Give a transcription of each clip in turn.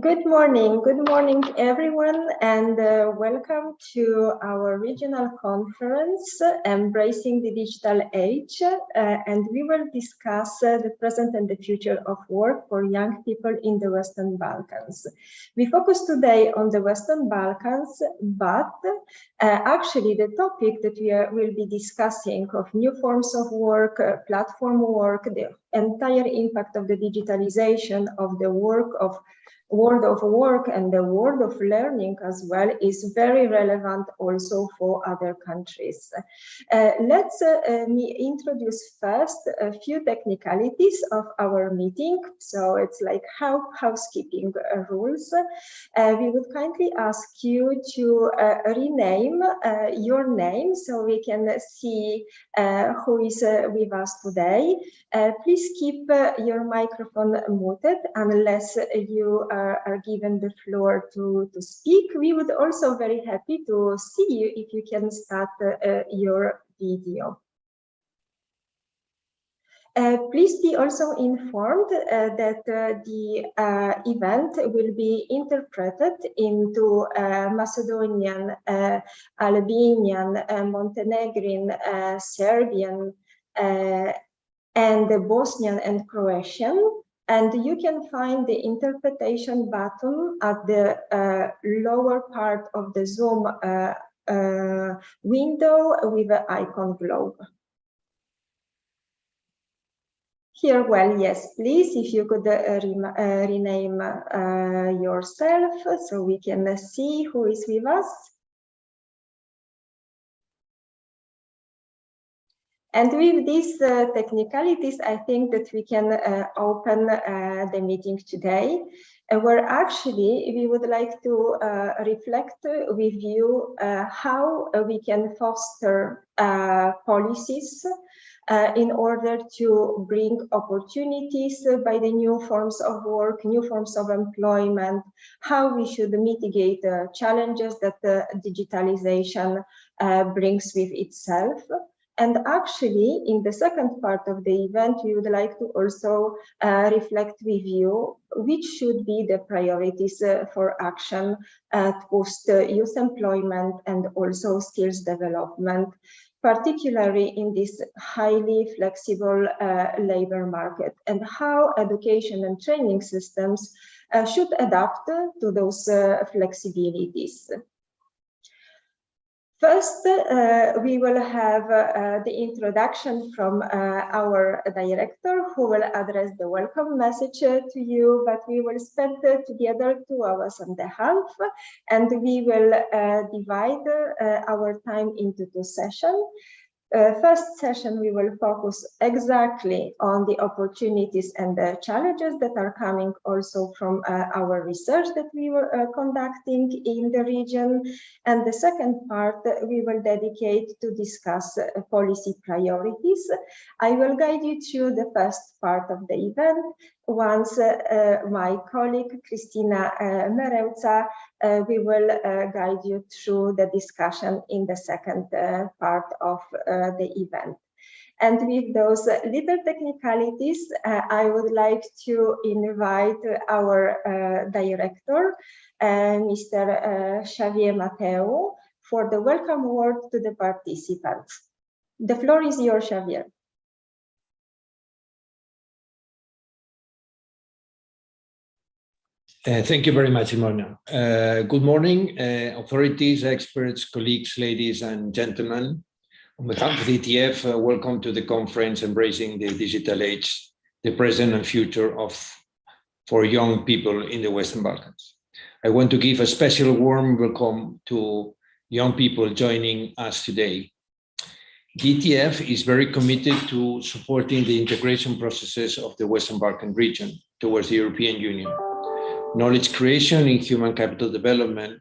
Good morning everyone, and welcome to our regional conference, Embracing the Digital Age, and we will discuss the present and the future of work for young people in the Western Balkans. We focus today on the Western Balkans, but actually the topic that we will be discussing of new forms of work, platform work, the entire impact of the digitalization of the world of work and the world of learning as well is very relevant also for other countries. Let's me introduce first a few technicalities of our meeting. So it's like housekeeping rules. We would kindly ask you to rename your name so we can see who is with us today. Please keep your microphone muted unless you are given the floor to speak. We would also very happy to see you if you can start your video. Please be also informed that the event will be interpreted into Macedonian, Albanian, Montenegrin, Serbian, and Bosnian and Croatian. And you can find the interpretation button at the lower part of the Zoom window with the icon globe. Here, well, yes, please, if you could rename yourself so we can see who is with us. And with these technicalities, I think that we can open the meeting today, where actually we would like to reflect with you how we can foster policies in order to bring opportunities by the new forms of work, new forms of employment, how we should mitigate the challenges that digitalization brings with itself. And actually, in the second part of the event, we would like to also reflect with you which should be the priorities for action to boost youth employment and also skills development, particularly in this highly flexible labor market, and how education and training systems should adapt to those flexibilities. First, we will have the introduction from our director, who will address the welcome message to you, but we will spend together 2.5 hours, and we will divide our time into 2 sessions. First session, we will focus exactly on the opportunities and the challenges that are coming also from our research that we were conducting in the region. And the second part, we will dedicate to discuss policy priorities. I will guide you through the first part of the event. Once my colleague, Kristina Mereuca, we will guide you through the discussion in the second part of the event. And with those little technicalities, I would like to invite our director, Mr. Xavier Mateu, for the welcome word to the participants. The floor is yours, Xavier. Thank you very much, Simona. Good morning, authorities, experts, colleagues, ladies and gentlemen. On behalf of the ETF, welcome to the conference Embracing the Digital Age, the Present and Future for Young People in the Western Balkans. I want to give a special warm welcome to young people joining us today. The ETF is very committed to supporting the integration processes of the Western Balkan region towards the European Union. Knowledge creation in human capital development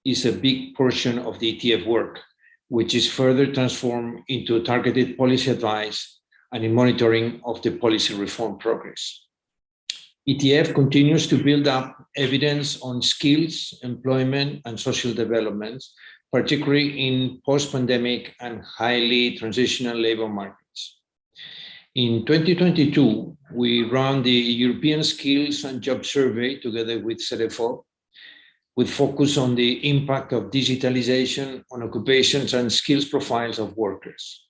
is a big portion of the ETF work, which is further transformed into targeted policy advice and in monitoring of the policy reform progress. ETF continues to build up evidence on skills, employment, and social developments, particularly in post-pandemic and highly transitional labor markets. In 2022, we ran the European Skills and Job Survey together with CEDEFOP, with focus on the impact of digitalization on occupations and skills profiles of workers.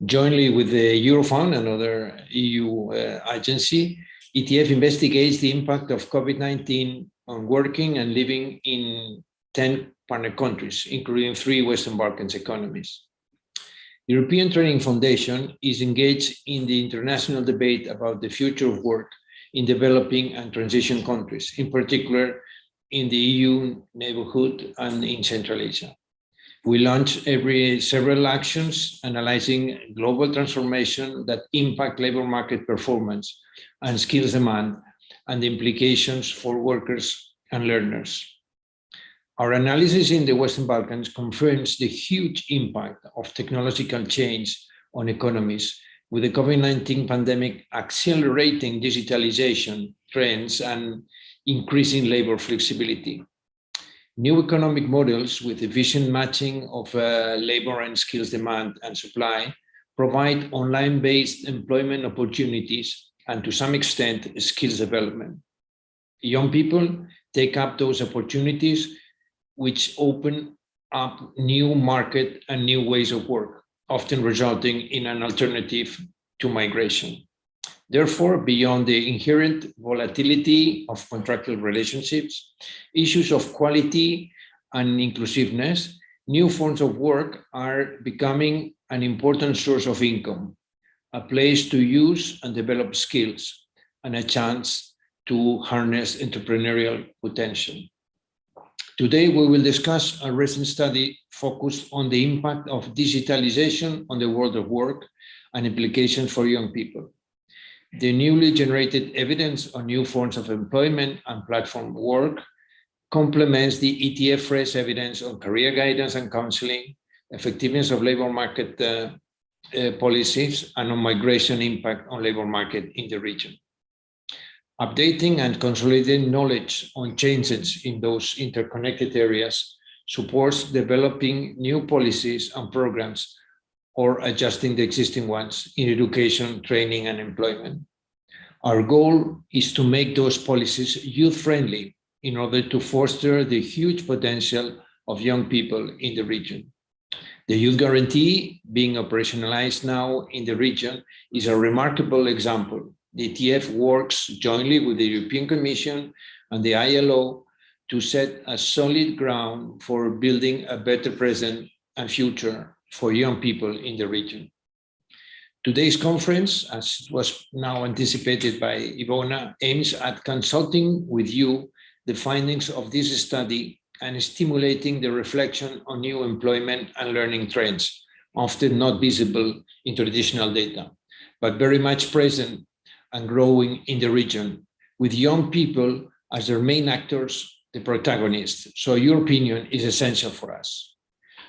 Jointly with the Eurofund, another EU agency, ETF investigates the impact of COVID-19 on working and living in 10 partner countries, including 3 Western Balkans economies. The European Training Foundation is engaged in the international debate about the future of work in developing and transition countries, in particular in the EU neighborhood and in Central Asia. We launch several actions analyzing global transformation that impact labor market performance and skills demand and the implications for workers and learners. Our analysis in the Western Balkans confirms the huge impact of technological change on economies, with the COVID-19 pandemic accelerating digitalization trends and increasing labor flexibility. New economic models with efficient matching of labor and skills demand and supply provide online-based employment opportunities and, to some extent, skills development. Young people take up those opportunities, which open up new market and new ways of work, often resulting in an alternative to migration. Therefore, beyond the inherent volatility of contractual relationships, issues of quality and inclusiveness, new forms of work are becoming an important source of income, a place to use and develop skills, and a chance to harness entrepreneurial potential. Today, we will discuss a recent study focused on the impact of digitalization on the world of work and implications for young people. The newly generated evidence on new forms of employment and platform work complements the ETF fresh evidence on career guidance and counseling, effectiveness of labor market policies, and on migration impact on labor market in the region. Updating and consolidating knowledge on changes in those interconnected areas supports developing new policies and programs or adjusting the existing ones in education, training, and employment. Our goal is to make those policies youth-friendly in order to foster the huge potential of young people in the region. The Youth Guarantee, being operationalized now in the region, is a remarkable example. The ETF works jointly with the European Commission and the ILO to set a solid ground for building a better present and future for young people in the region. Today's conference, as was now anticipated by Ivona, aims at consulting with you the findings of this study and stimulating the reflection on new employment and learning trends, often not visible in traditional data, but very much present and growing in the region, with young people as their main actors, the protagonists. So your opinion is essential for us.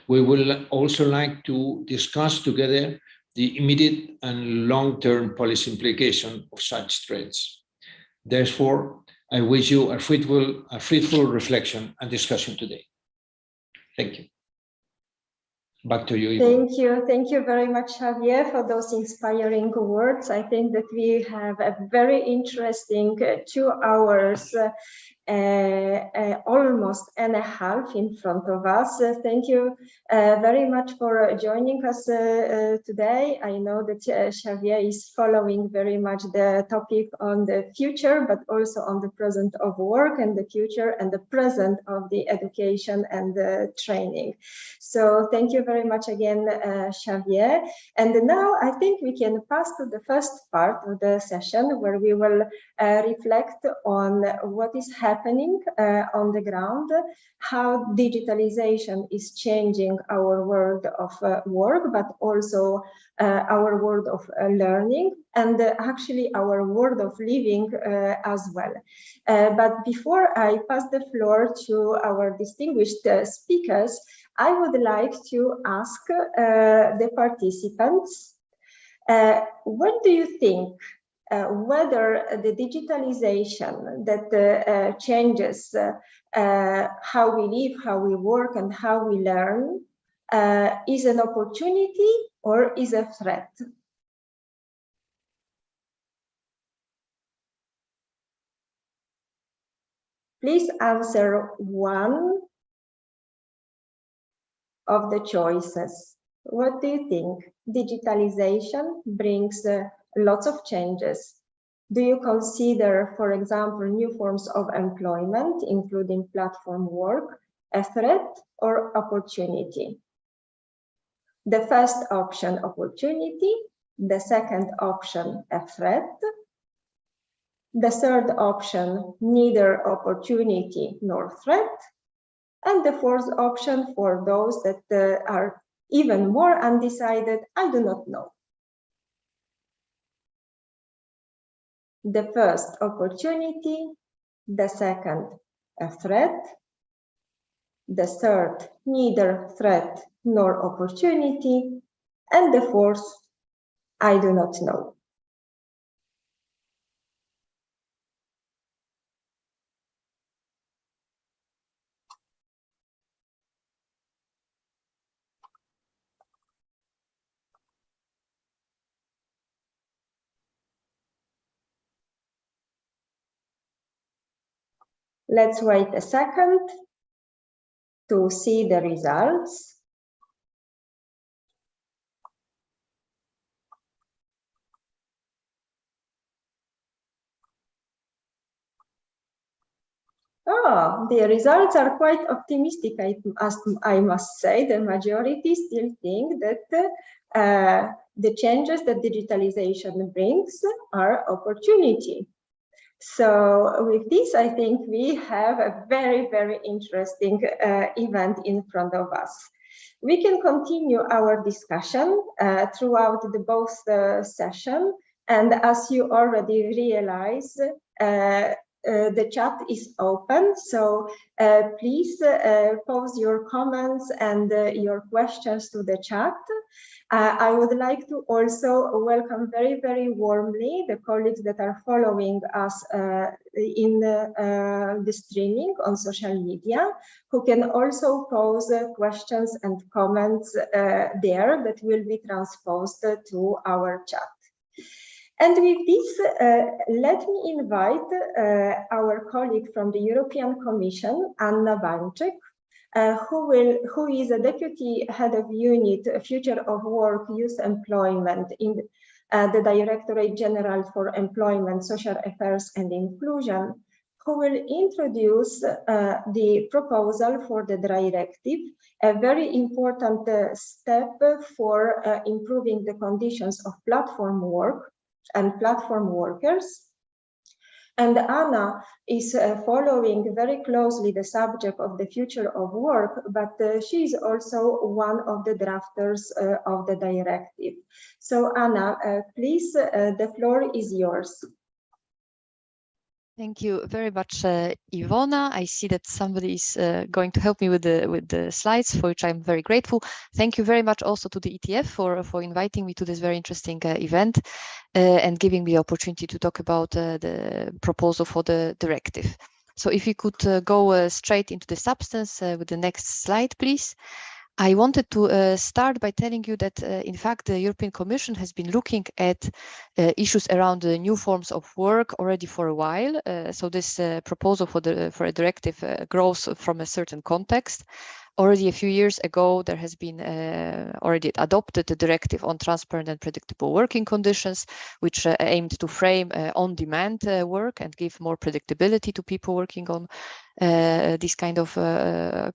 We will also like to discuss together the immediate and long-term policy implication of such trends. Therefore, I wish you a fruitful reflection and discussion today. Thank you. Back to you, Ivona. Thank you very much, Javier, for those inspiring words. I think that we have a very interesting 2 hours, almost and a half in front of us. Thank you very much for joining us today. I know that Javier is following very much the topic on the future, but also on the present of work and the future and the present of the education and the training. So thank you very much again, Javier. And now I think we can pass to the first part of the session, where we will reflect on what is happening on the ground, how digitalization is changing our world of work, but also our world of learning, and actually our world of living as well. But before I pass the floor to our distinguished speakers, I would like to ask the participants, what do you think, whether the digitalization that changes how we live, how we work, and how we learn is an opportunity or is a threat? Please answer one of the choices. What do you think? Digitalization brings lots of changes. Do you consider, for example, new forms of employment, including platform work, a threat or opportunity? The first option, opportunity. The second option, a threat. The third option, neither opportunity nor threat. And the fourth option, for those that are even more undecided, I do not know. The first, opportunity. The second, a threat. The third, neither threat nor opportunity. And the fourth, I do not know. Let's wait a second to see the results. Oh, the results are quite optimistic, I must say. The majority still think that the changes that digitalization brings are opportunity. So with this, I think we have a very, very interesting event in front of us. We can continue our discussion throughout both session. And as you already realize, the chat is open, so please pose your comments and your questions to the chat. I would like to also welcome very, very warmly the colleagues that are following us in the streaming on social media, who can also pose questions and comments there that will be transposed to our chat. And with this, let me invite our colleague from the European Commission, Anna Bańczyk, who is a deputy head of unit, Future of Work, Youth Employment in the Directorate-General for Employment, Social Affairs and Inclusion, who will introduce the proposal for the directive, a very important step for improving the conditions of platform work and platform workers. And Anna is following very closely the subject of the future of work, but she is also one of the drafters of the directive. So Anna, please, the floor is yours. Thank you very much, Ivona. I see that somebody is going to help me with the slides, for which I'm very grateful. Thank you very much also to the ETF for inviting me to this very interesting event and giving me the opportunity to talk about the proposal for the directive. So if you could go straight into the substance with the next slide, please. I wanted to start by telling you that, in fact, the European Commission has been looking at issues around the new forms of work already for a while. So this proposal for a directive grows from a certain context. Already a few years ago, there has been already adopted the directive on transparent and predictable working conditions, which aimed to frame on-demand work and give more predictability to people working on these kind of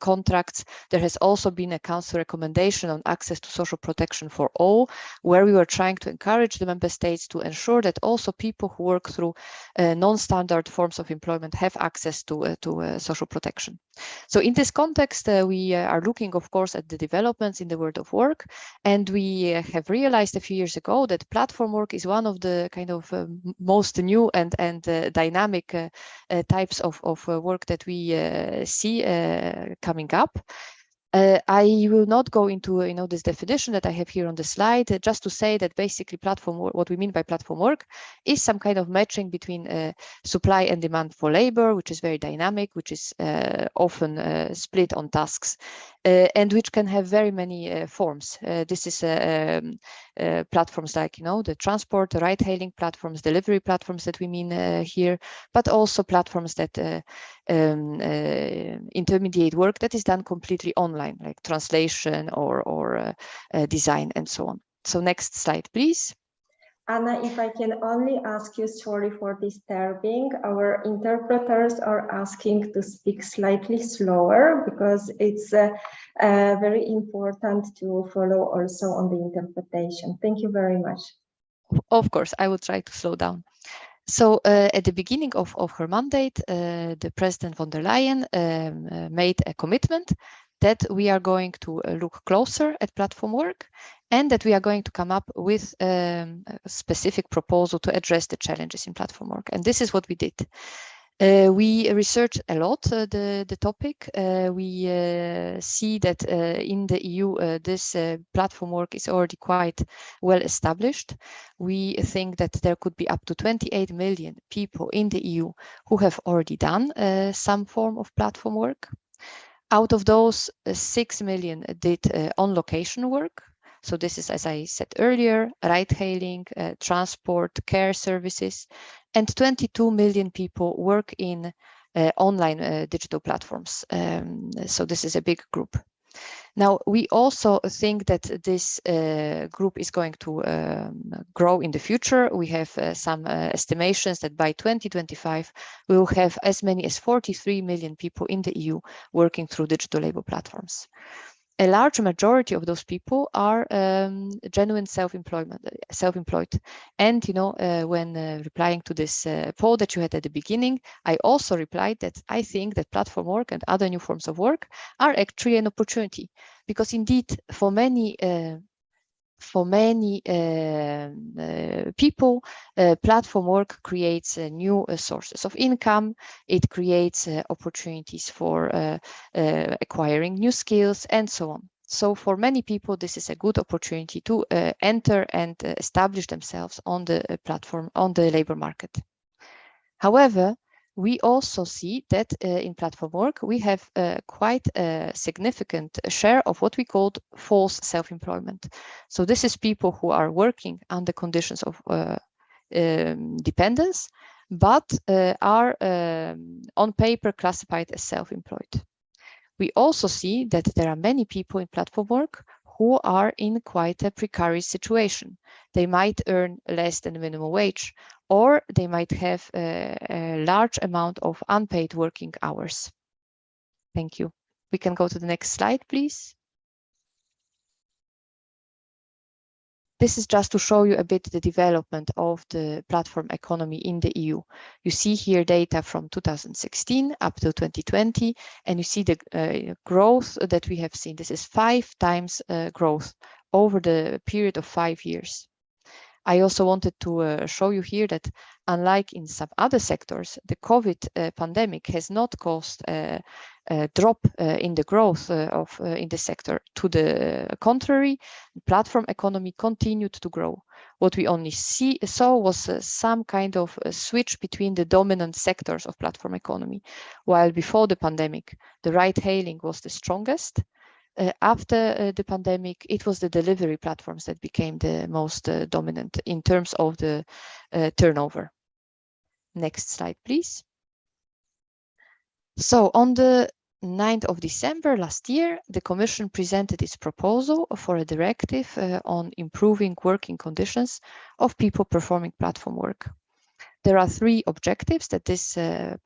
contracts. There has also been a council recommendation on access to social protection for all, where we were trying to encourage the member states to ensure that also people who work through non-standard forms of employment have access to social protection. So in this context, we are looking, of course, at the developments in the world of work, and we have realized a few years ago that platform work is one of the kind of most new and dynamic types of work that we see coming up. I will not go into this definition that I have here on the slide, just to say that basically platform work, what we mean by platform work is some kind of matching between supply and demand for labor, which is very dynamic, which is often split on tasks, and which can have very many forms. This is platforms like the transport, the ride-hailing platforms, delivery platforms that we mean here, but also platforms that intermediate work that is done completely online, like translation or design and so on. So next slide, please. Anna, if I can only ask you, sorry for disturbing, our interpreters are asking to speak slightly slower because it's very important to follow also on the interpretation. Thank you very much. Of course, I will try to slow down. So at the beginning of her mandate, the President von der Leyen made a commitment that we are going to look closer at platform work and that we are going to come up with a specific proposal to address the challenges in platform work. And this is what we did. We researched a lot the topic. We see that in the EU, this platform work is already quite well established. We think that there could be up to 28 million people in the EU who have already done some form of platform work. Out of those, 6 million did on-location work. So this is, as I said earlier, ride-hailing, transport, care services, and 22 million people work in online digital platforms. So this is a big group. Now, we also think that this group is going to grow in the future. We have some estimations that by 2025, we will have as many as 43 million people in the EU working through digital labor platforms. A large majority of those people are genuine self-employed. And, when replying to this poll that you had at the beginning, I also replied that I think that platform work and other new forms of work are actually an opportunity, because indeed, for many people, platform work creates new sources of income. It creates opportunities for acquiring new skills and so on. So for many people, this is a good opportunity to enter and establish themselves on the platform, on the labor market. However, we also see that in platform work, we have quite a significant share of what we call false self-employment. So this is people who are working under conditions of dependence, but are on paper classified as self-employed. We also see that there are many people in platform work who are in quite a precarious situation. They might earn less than minimum wage, or they might have a large amount of unpaid working hours. Thank you. We can go to the next slide, please. This is just to show you a bit the development of the platform economy in the EU. You see here data from 2016 up to 2020, and you see the growth that we have seen. This is 5 times growth over the period of 5 years. I also wanted to show you here that unlike in some other sectors, the COVID pandemic has not caused a drop in the growth in the sector. To the contrary, the platform economy continued to grow. What we only saw was some kind of a switch between the dominant sectors of platform economy. While before the pandemic, the ride-hailing was the strongest. After the pandemic, it was the delivery platforms that became the most dominant in terms of the turnover. Next slide, please. So on the 9th of December last year, the Commission presented its proposal for a directive on improving working conditions of people performing platform work. There are 3 objectives that this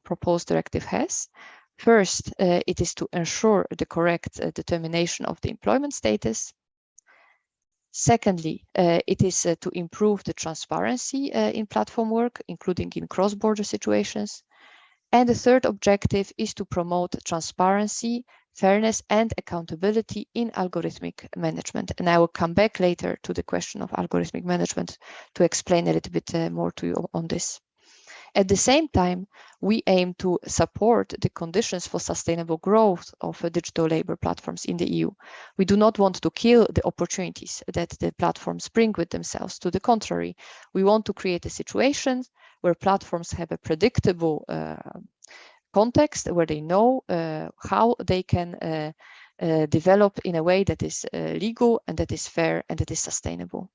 proposed directive has. First, it is to ensure the correct determination of the employment status. Secondly, it is to improve the transparency in platform work, including in cross-border situations. And the third objective is to promote transparency, fairness, and accountability in algorithmic management. And I will come back later to the question of algorithmic management to explain a little bit more to you on this. At the same time, we aim to support the conditions for sustainable growth of digital labor platforms in the EU. We do not want to kill the opportunities that the platforms bring with themselves. To the contrary, we want to create a situation where platforms have a predictable context, where they know how they can develop in a way that is legal and that is fair and that is sustainable.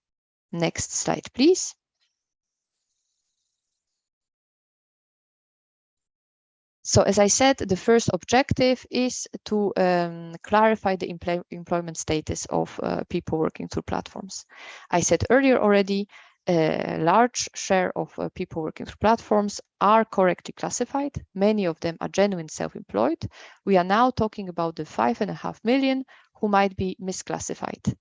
Next slide, please. So as I said, the first objective is to clarify the employment status of people working through platforms. I said earlier already, a large share of people working through platforms are correctly classified. Many of them are genuine self-employed. We are now talking about the 5.5 million who might be misclassified.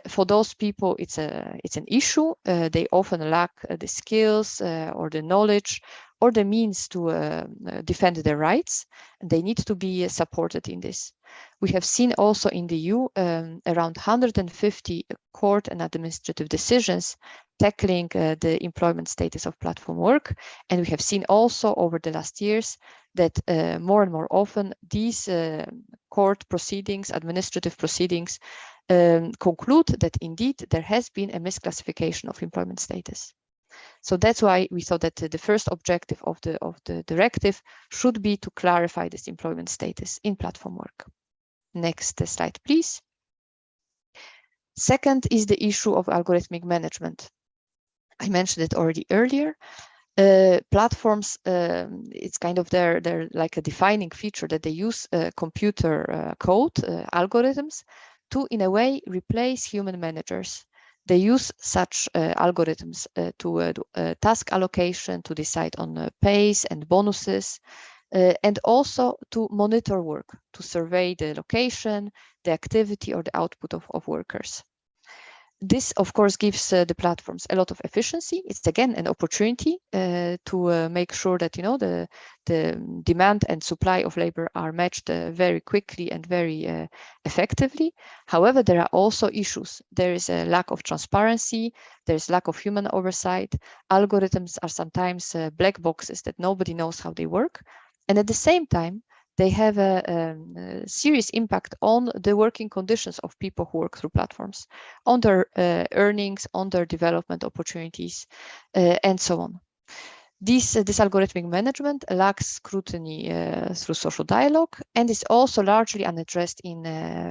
For those people, it's an issue. They often lack the skills or the knowledge or the means to defend their rights, and they need to be supported in this. We have seen also in the EU around 150 court and administrative decisions tackling the employment status of platform work, and we have seen also over the last years that more and more often these court proceedings, administrative proceedings, conclude that indeed there has been a misclassification of employment status. So that's why we thought that the first objective of the directive should be to clarify this employment status in platform work. Next slide, please. Second is the issue of algorithmic management. I mentioned it already earlier. Platforms, it's kind of they're like a defining feature that they use computer code, algorithms, to in a way replace human managers. They use such algorithms to task allocation, to decide on pays and bonuses, and also to monitor work, to survey the location, the activity, or the output of workers. This, of course, gives the platforms a lot of efficiency. It's again an opportunity to make sure that the demand and supply of labor are matched very quickly and very effectively. However, there are also issues. There is a lack of transparency. There is lack of human oversight. Algorithms are sometimes black boxes that nobody knows how they work, and at the same time, they have a serious impact on the working conditions of people who work through platforms, on their earnings, on their development opportunities, and so on. This algorithmic management lacks scrutiny through social dialogue and is also largely unaddressed in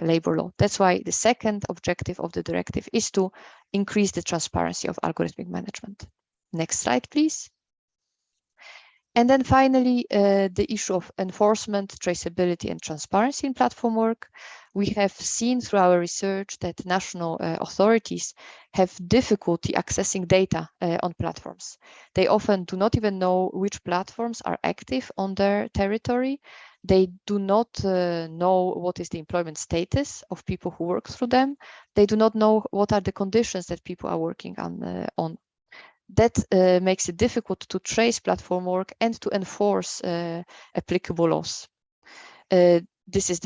labor law. That's why the second objective of the directive is to increase the transparency of algorithmic management. Next slide, please. And then finally, the issue of enforcement, traceability, and transparency in platform work. We have seen through our research that national authorities have difficulty accessing data on platforms. They often do not even know which platforms are active on their territory. They do not know what is the employment status of people who work through them. They do not know what are the conditions that people are working on. That makes it difficult to trace platform work and to enforce applicable laws. This is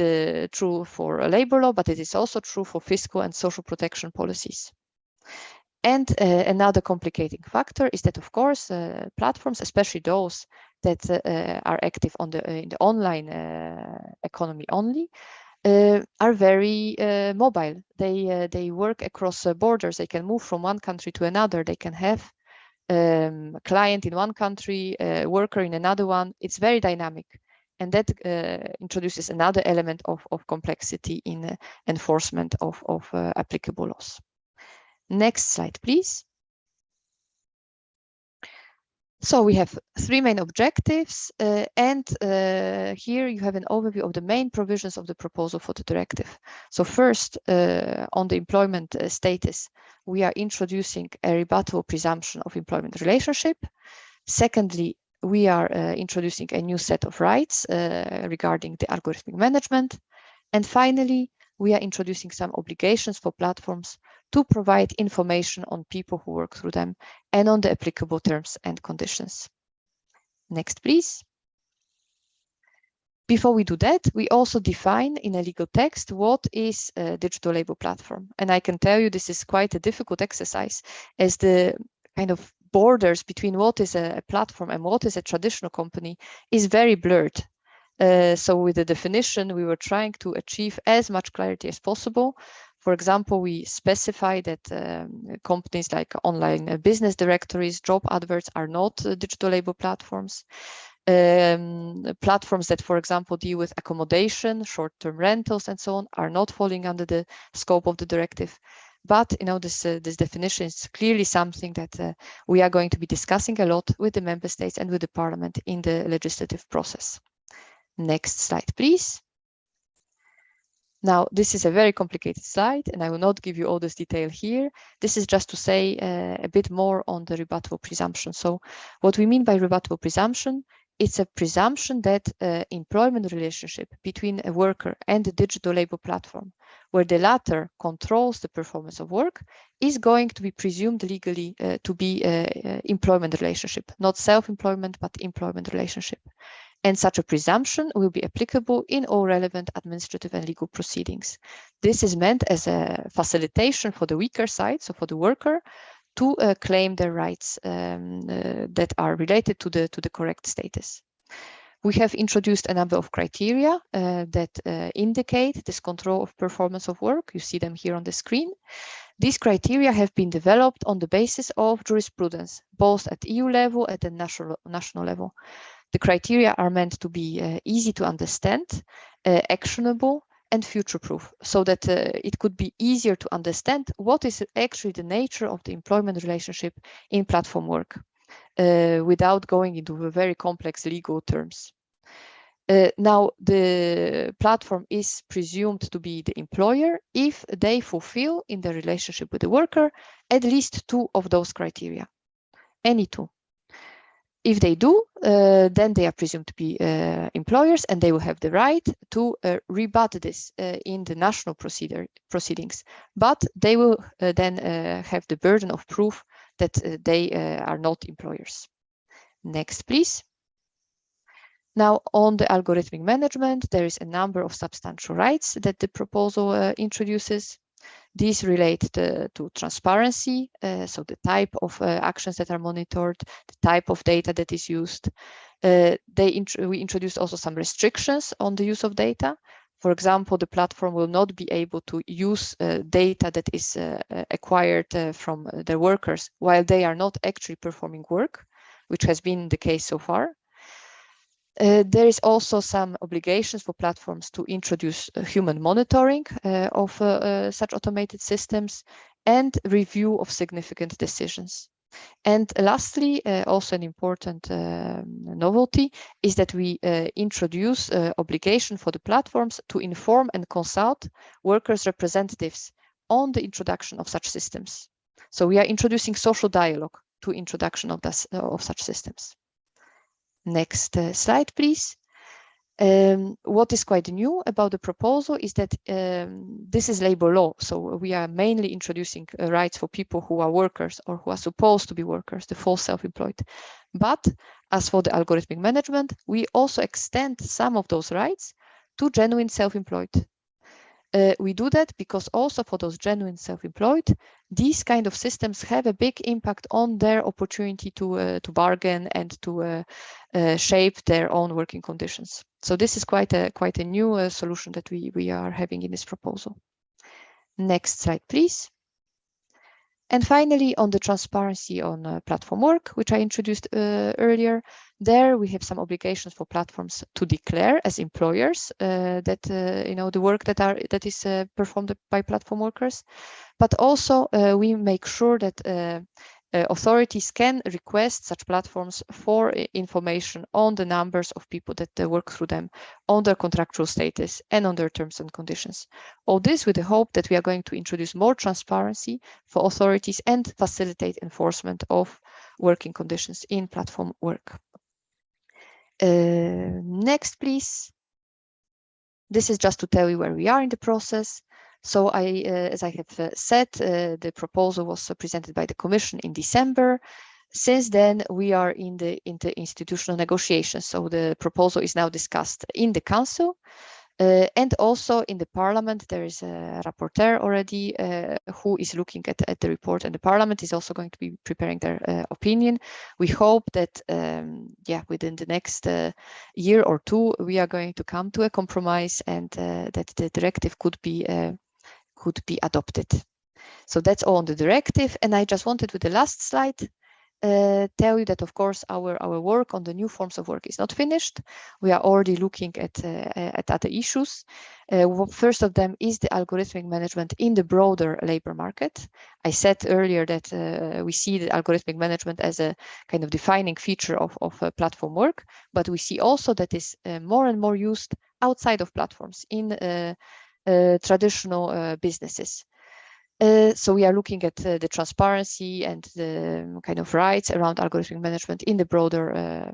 true for labor law, but it is also true for fiscal and social protection policies. And another complicating factor is that, of course, platforms, especially those that are active in the online economy only, are very mobile. They work across borders. They can move from one country to another. They can have a client in one country, a worker in another one. It's very dynamic. And that introduces another element of complexity in enforcement of applicable laws. Next slide, please. So we have three main objectives, and here you have an overview of the main provisions of the proposal for the directive. So first, on the employment status, we are introducing a rebuttable presumption of employment relationship. Secondly, we are introducing a new set of rights regarding the algorithmic management. And finally, we are introducing some obligations for platforms to provide information on people who work through them and on the applicable terms and conditions. Next, please. Before we do that, we also define in a legal text what is a digital label platform. And I can tell you this is quite a difficult exercise, as the kind of borders between what is a platform and what is a traditional company is very blurred. So with the definition, we were trying to achieve as much clarity as possible. For example, we specify that companies like online business directories, job adverts are not digital label platforms. Platforms that, for example, deal with accommodation, short-term rentals, and so on, are not falling under the scope of the directive. But this definition is clearly something that we are going to be discussing a lot with the member states and with the Parliament in the legislative process. Next slide, please. Now, this is a very complicated slide, and I will not give you all this detail here. This is just to say a bit more on the rebuttable presumption. So what we mean by rebuttable presumption, it's a presumption that employment relationship between a worker and a digital label platform, where the latter controls the performance of work, is going to be presumed legally to be an employment relationship, not self-employment, but employment relationship. And such a presumption will be applicable in all relevant administrative and legal proceedings. This is meant as a facilitation for the weaker side, so for the worker, to claim their rights that are related to the correct status. We have introduced a number of criteria that indicate this control of performance of work. You see them here on the screen. These criteria have been developed on the basis of jurisprudence, both at EU level and at the national level. The criteria are meant to be easy to understand, actionable, and future-proof, so that it could be easier to understand what is actually the nature of the employment relationship in platform work, without going into very complex legal terms. Now, the platform is presumed to be the employer if they fulfill in the relationship with the worker at least two of those criteria, any two. If they do, then they are presumed to be employers, and they will have the right to rebut this in the national proceedings. But they will then have the burden of proof that they are not employers. Next, please. Now, on the algorithmic management, there is a number of substantial rights that the proposal introduces. These relate to transparency, so the type of actions that are monitored, the type of data that is used. We introduced also some restrictions on the use of data. For example, the platform will not be able to use data that is acquired from their workers while they are not actually performing work, which has been the case so far. There is also some obligations for platforms to introduce human monitoring of such automated systems and review of significant decisions. And lastly, also an important novelty is that we introduce obligation for the platforms to inform and consult workers' representatives on the introduction of such systems. So we are introducing social dialogue to introduction of such systems. Next slide, please. What is quite new about the proposal is that this is labor law. So we are mainly introducing rights for people who are workers or who are supposed to be workers, the full self-employed. But as for the algorithmic management, we also extend some of those rights to genuine self-employed. We do that because also for those genuine self-employed, these kind of systems have a big impact on their opportunity to bargain and to shape their own working conditions. So this is quite a new solution that we are having in this proposal. Next slide, please. And finally, on the transparency on platform work, which I introduced earlier, there we have some obligations for platforms to declare as employers that the work that is performed by platform workers, but also we make sure that authorities can request such platforms for information on the numbers of people that work through them, on their contractual status, and on their terms and conditions. All this with the hope that we are going to introduce more transparency for authorities and facilitate enforcement of working conditions in platform work. Next, please. This is just to tell you where we are in the process. So as I have said, the proposal was presented by the Commission in December. Since then, we are in the interinstitutional negotiations. So the proposal is now discussed in the Council. And also in the Parliament, there is a rapporteur already who is looking at the report, and the Parliament is also going to be preparing their opinion. We hope that, within the next year or two, we are going to come to a compromise and that the directive could be adopted. So that's all on the directive. And I just wanted, with the last slide, tell you that, of course, our work on the new forms of work is not finished. We are already looking at other issues. First of them is the algorithmic management in the broader labor market. I said earlier that we see the algorithmic management as a kind of defining feature of platform work, but we see also that is more and more used outside of platforms in traditional businesses. So we are looking at the transparency and the kind of rights around algorithmic management in the broader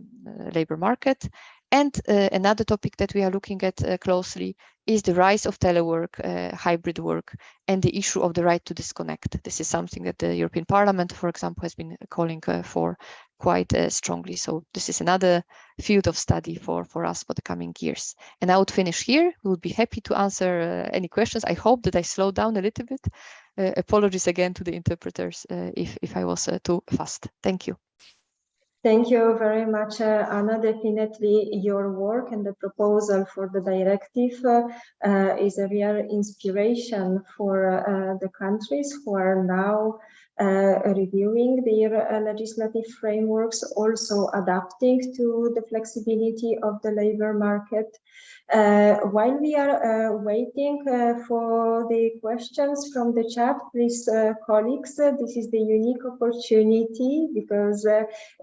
labor market. And another topic that we are looking at closely is the rise of telework, hybrid work, and the issue of the right to disconnect. This is something that the European Parliament, for example, has been calling for quite strongly. So this is another field of study for us for the coming years. And I would finish here. We would be happy to answer any questions. I hope that I slowed down a little bit. Apologies again to the interpreters if I was too fast. Thank you. Thank you very much, Anna. Definitely your work and the proposal for the directive is a real inspiration for the countries who are now reviewing their legislative frameworks, also adapting to the flexibility of the labor market. While we are waiting for the questions from the chat, please, colleagues, this is the unique opportunity because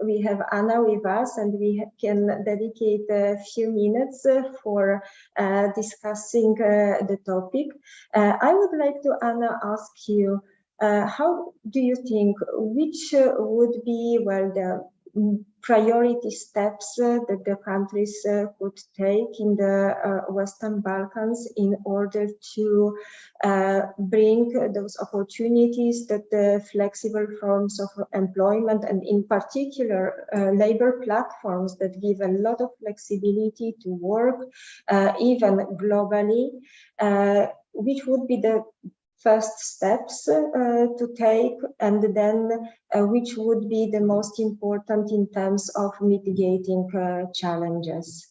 we have Anna with us and we can dedicate a few minutes for discussing the topic. I would like to, Anna, ask you, how do you think, which would be, well, the priority steps that the countries could take in the Western Balkans in order to bring those opportunities that the flexible forms of employment, and in particular labor platforms that give a lot of flexibility to work, even globally, which would be the first steps to take, and then which would be the most important in terms of mitigating challenges?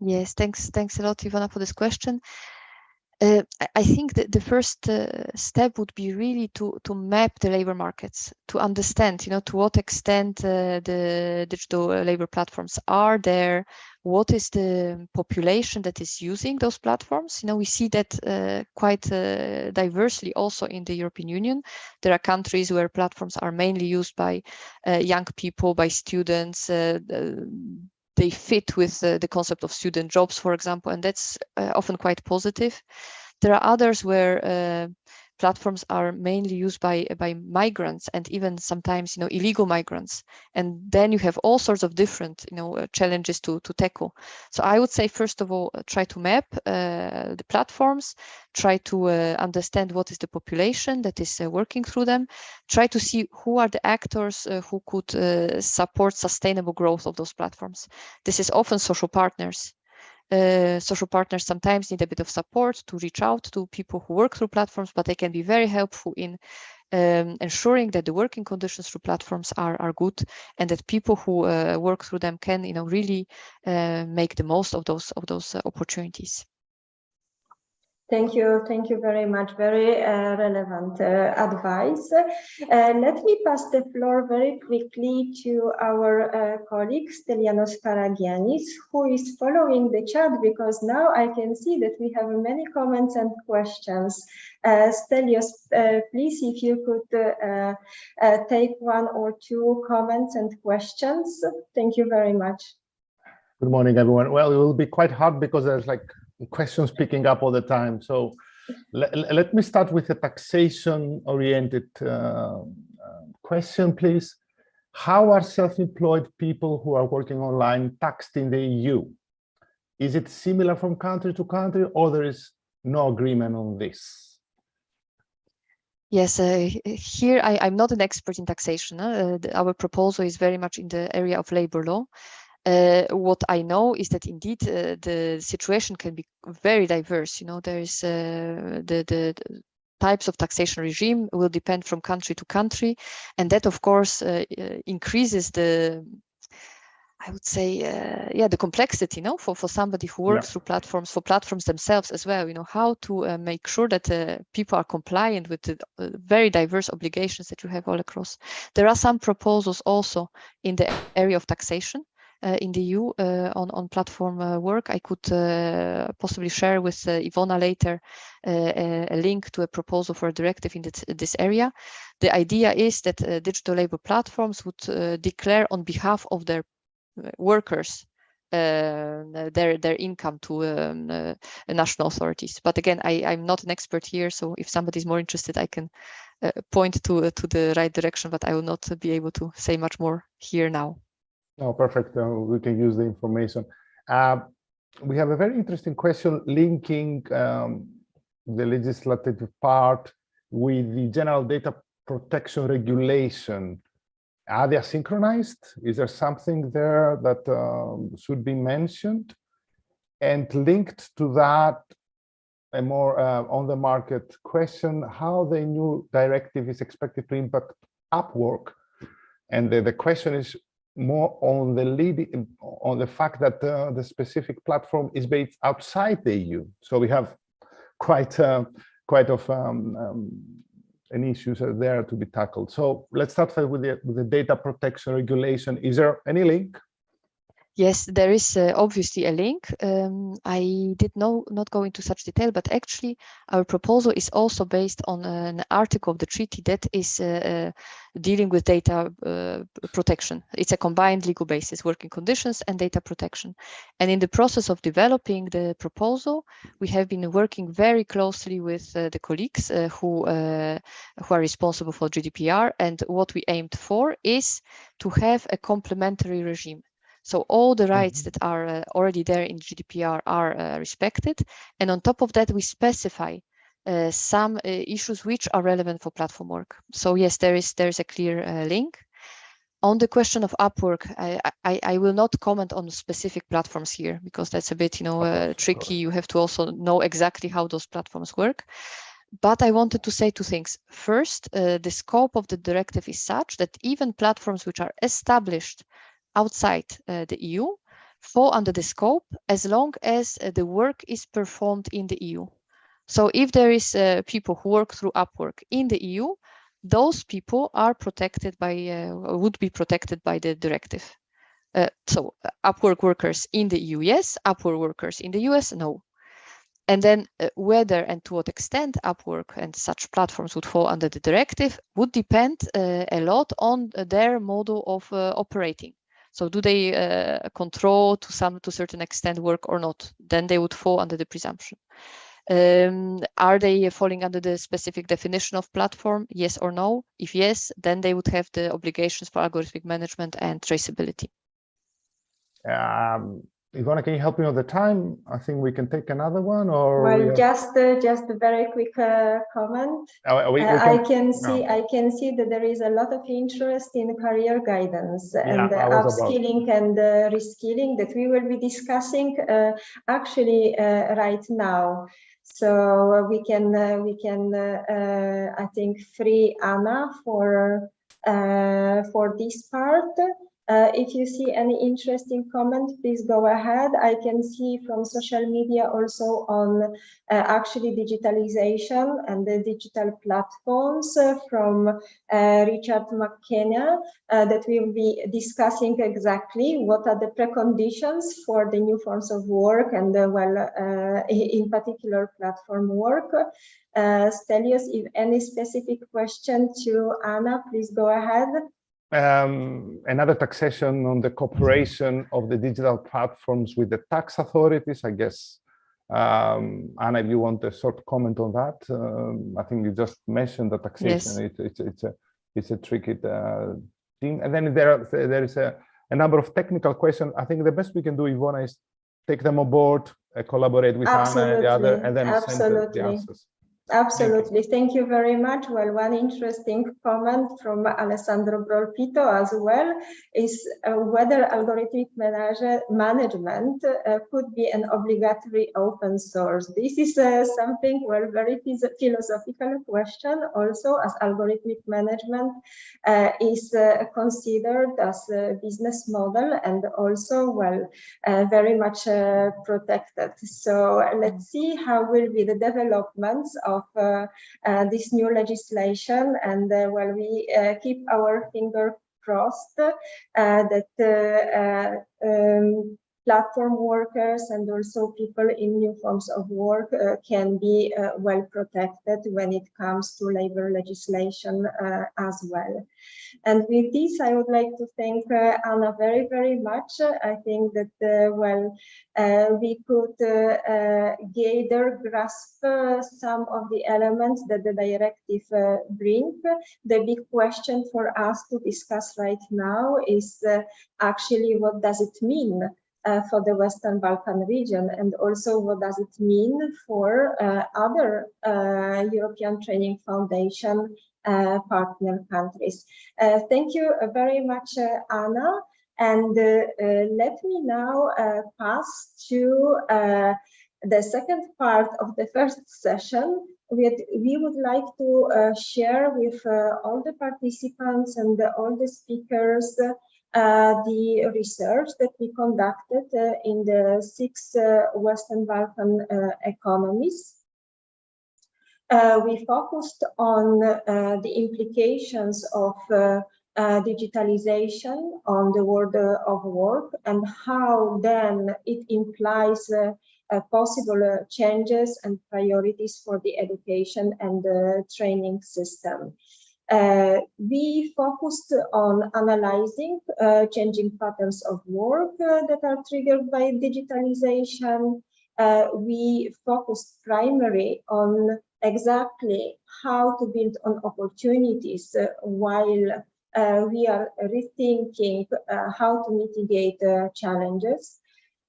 Yes, thanks a lot, Ivana, for this question. I think that the first step would be really to map the labor markets, to understand, to what extent the digital labor platforms are there, what is the population that is using those platforms. We see that quite diversely also in the European Union. There are countries where platforms are mainly used by young people, by students. They fit with the concept of student jobs, for example, and that's often quite positive. There are others where platforms are mainly used by migrants and even sometimes illegal migrants, and then you have all sorts of different challenges to tackle. So I would say, first of all, try to map the platforms, try to understand what is the population that is working through them, try to see who are the actors who could support sustainable growth of those platforms. This is often social partners. Social partners sometimes need a bit of support to reach out to people who work through platforms, but they can be very helpful in ensuring that the working conditions through platforms are good, and that people who work through them can really make the most of those opportunities. Thank you very much. Very relevant advice. Let me pass the floor very quickly to our colleague Stelianos Paragiannis, who is following the chat, because now I can see that we have many comments and questions. Stelios, please, if you could take one or two comments and questions. Thank you very much. Good morning, everyone. Well, it will be quite hard because there's questions picking up all the time. So let me start with a taxation-oriented question, please. How are self-employed people who are working online taxed in the EU? Is it similar from country to country, or there is no agreement on this? Yes, here I'm not an expert in taxation. Our proposal is very much in the area of labor law. What I know is that indeed the situation can be very diverse. There is the types of taxation regime will depend from country to country, and that of course increases the, I would say, the complexity, for somebody who works through platforms, for platforms themselves as well. How to make sure that people are compliant with the very diverse obligations that you have all across. There are some proposals also in the area of taxation. In the EU on platform work. I could possibly share with Ivona later a link to a proposal for a directive in this area. The idea is that digital labor platforms would declare on behalf of their workers their income to national authorities. But again, I'm not an expert here, so if somebody's more interested, I can point to the right direction, but I will not be able to say much more here now. Oh, perfect. We can use the information. We have a very interesting question linking the legislative part with the General Data Protection Regulation. Are they synchronized? Is there something there that should be mentioned? And linked to that, a more on-the-market question, how the new directive is expected to impact Upwork. And the question is more on the fact that the specific platform is based outside the EU. So we have quite of an issues there to be tackled. So let's start with the data protection regulation. Is there any link? Yes, there is obviously a link. I did not go into such detail, but actually our proposal is also based on an article of the treaty that is dealing with data protection. It's a combined legal basis, working conditions and data protection. And in the process of developing the proposal, we have been working very closely with the colleagues who are responsible for GDPR. And what we aimed for is to have a complementary regime. So all the rights that are already there in GDPR are respected. And on top of that, we specify some issues which are relevant for platform work. So yes, there is a clear link. On the question of Upwork, I will not comment on specific platforms here, because that's a bit tricky. You have to also know exactly how those platforms work. But I wanted to say two things. First, the scope of the directive is such that even platforms which are established outside the EU fall under the scope as long as the work is performed in the EU. So if there is people who work through Upwork in the EU, those people are protected by, would be protected by the directive. So Upwork workers in the EU, yes. Upwork workers in the US, no. And then whether and to what extent Upwork and such platforms would fall under the directive would depend a lot on their model of operating. So do they control to a certain extent work or not? Then they would fall under the presumption. Are they falling under the specific definition of platform? Yes or no? If yes, then they would have the obligations for algorithmic management and traceability. Ivona, can you help me with the time? I think we can take another one, or well, just a very quick comment. I can see that there is a lot of interest in career guidance and upskilling and reskilling that we will be discussing actually right now. So we can I think free Anna for this part. If you see any interesting comment, please go ahead. I can see from social media also on actually digitalization and the digital platforms from Richard McKenna that we will be discussing exactly what are the preconditions for the new forms of work and in particular platform work. Stelios, if any specific question to Anna, please go ahead. Another taxation on the cooperation of the digital platforms with the tax authorities, I guess. Anna, if you want a short comment on that, I think you just mentioned the taxation. Yes. It's a tricky thing. And then there is a number of technical questions. I think the best we can do, Ivona, is take them on board, collaborate with Anna and the other, and then send the answers. Absolutely. Thank you very much. Well, one interesting comment from Alessandro Brolpito as well is whether algorithmic management could be an obligatory open source. This is something, well, very philosophical question also, as algorithmic management is considered as a business model and also, well, very much protected. So let's see how will be the developments of this new legislation, and well, we keep our finger crossed that platform workers and also people in new forms of work can be well protected when it comes to labor legislation as well. And with this, I would like to thank Anna very, very much. I think that, well, we could grasp some of the elements that the directive brings. The big question for us to discuss right now is actually what does it mean for the Western Balkan region, and also what does it mean for other European Training Foundation partner countries. Thank you very much, Anna. And let me now pass to the second part of the first session. We would like to share with all the participants and all the speakers the research that we conducted in the 6 Western Balkan economies. We focused on the implications of digitalization on the world of work and how then it implies possible changes and priorities for the education and the training system. We focused on analyzing changing patterns of work that are triggered by digitalization. We focused primarily on exactly how to build on opportunities while we are rethinking how to mitigate challenges.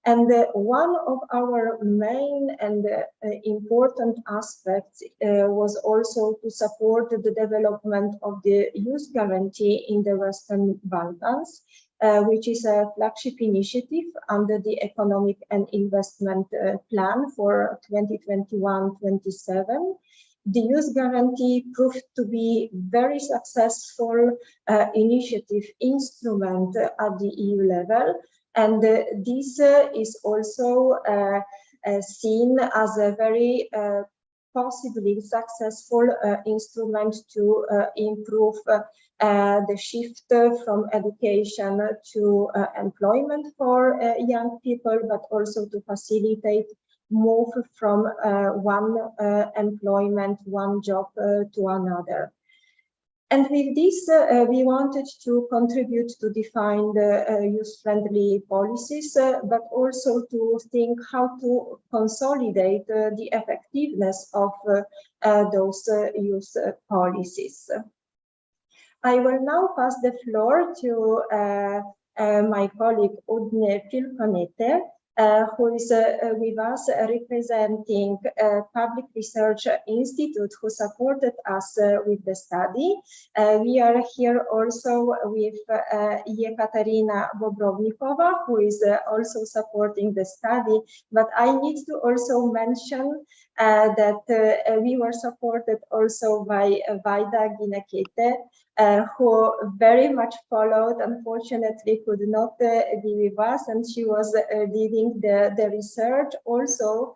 And one of our main and important aspects was also to support the development of the Youth Guarantee in the Western Balkans, which is a flagship initiative under the Economic and Investment Plan for 2021-27. The Youth Guarantee proved to be very successful initiative instrument at the EU level. And this is also seen as a very possibly successful instrument to improve the shift from education to employment for young people, but also to facilitate move from one employment, one job to another. And with this, we wanted to contribute to define the youth-friendly policies, but also to think how to consolidate the effectiveness of those youth policies. I will now pass the floor to my colleague Udne Filkonete, who is with us representing Public Research Institute, who supported us with the study. We are here also with Yekaterina Bobrovnikova, who is also supporting the study. But I need to also mention that we were supported also by Vaida Ginekete, who very much followed, unfortunately could not be with us, and she was leading the research also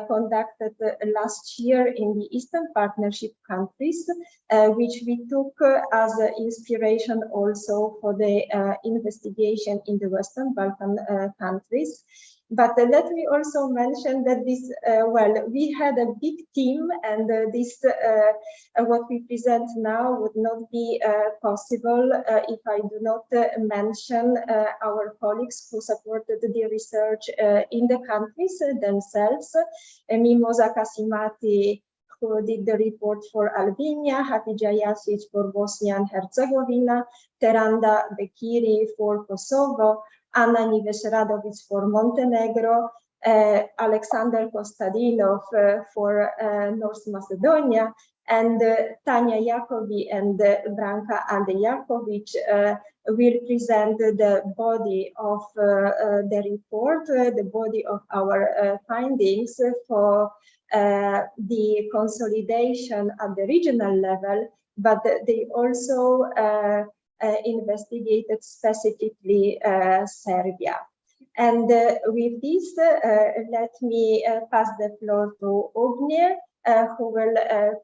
conducted last year in the Eastern Partnership countries, which we took as inspiration also for the investigation in the Western Balkan countries. But let me also mention that this, well, we had a big team, and this, what we present now would not be possible if I do not mention our colleagues who supported the research in the countries themselves. Mimosa Kasimati, who did the report for Albania, Hatija Jasic for Bosnia and Herzegovina, Teranda Bekiri for Kosovo, Anna Nives-Radovic for Montenegro, Alexander Kostadinov for North Macedonia, and Tanya Jakobi and Branka Aldejakovic will present the body of the report, the body of our findings for the consolidation at the regional level, but they also investigated specifically Serbia. And with this, let me pass the floor to Ognje, who will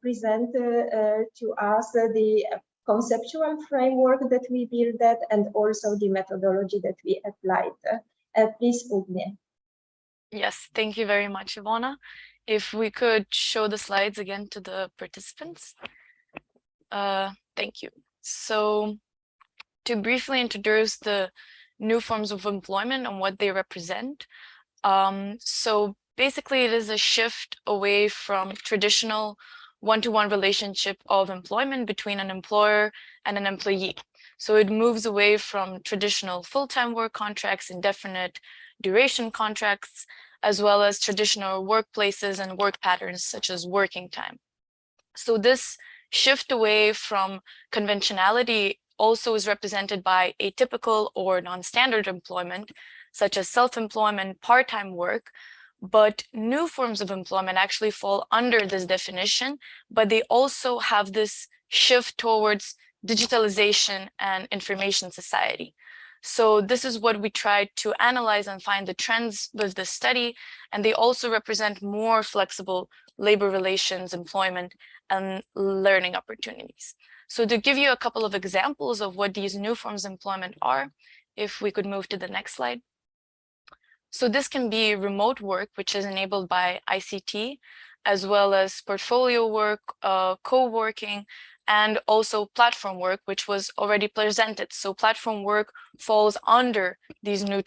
present to us the conceptual framework that we built and also the methodology that we applied. Please, Ognje. Yes, thank you very much, Ivona. If we could show the slides again to the participants. Thank you. So, to briefly introduce the new forms of employment and what they represent. So basically it is a shift away from traditional one-to-one relationship of employment between an employer and an employee. So it moves away from traditional full-time work contracts, indefinite duration contracts, as well as traditional workplaces and work patterns such as working time. So this shift away from conventionality also is represented by atypical or non-standard employment, such as self-employment, part-time work, but new forms of employment actually fall under this definition, but they also have this shift towards digitalization and information society. So this is what we tried to analyze and find the trends with this study, and they also represent more flexible labor relations, employment, and learning opportunities. So to give you a couple of examples of what these new forms of employment are, if we could move to the next slide. So this can be remote work, which is enabled by ICT, as well as portfolio work, co-working, and also platform work, which was already presented. So platform work falls under these new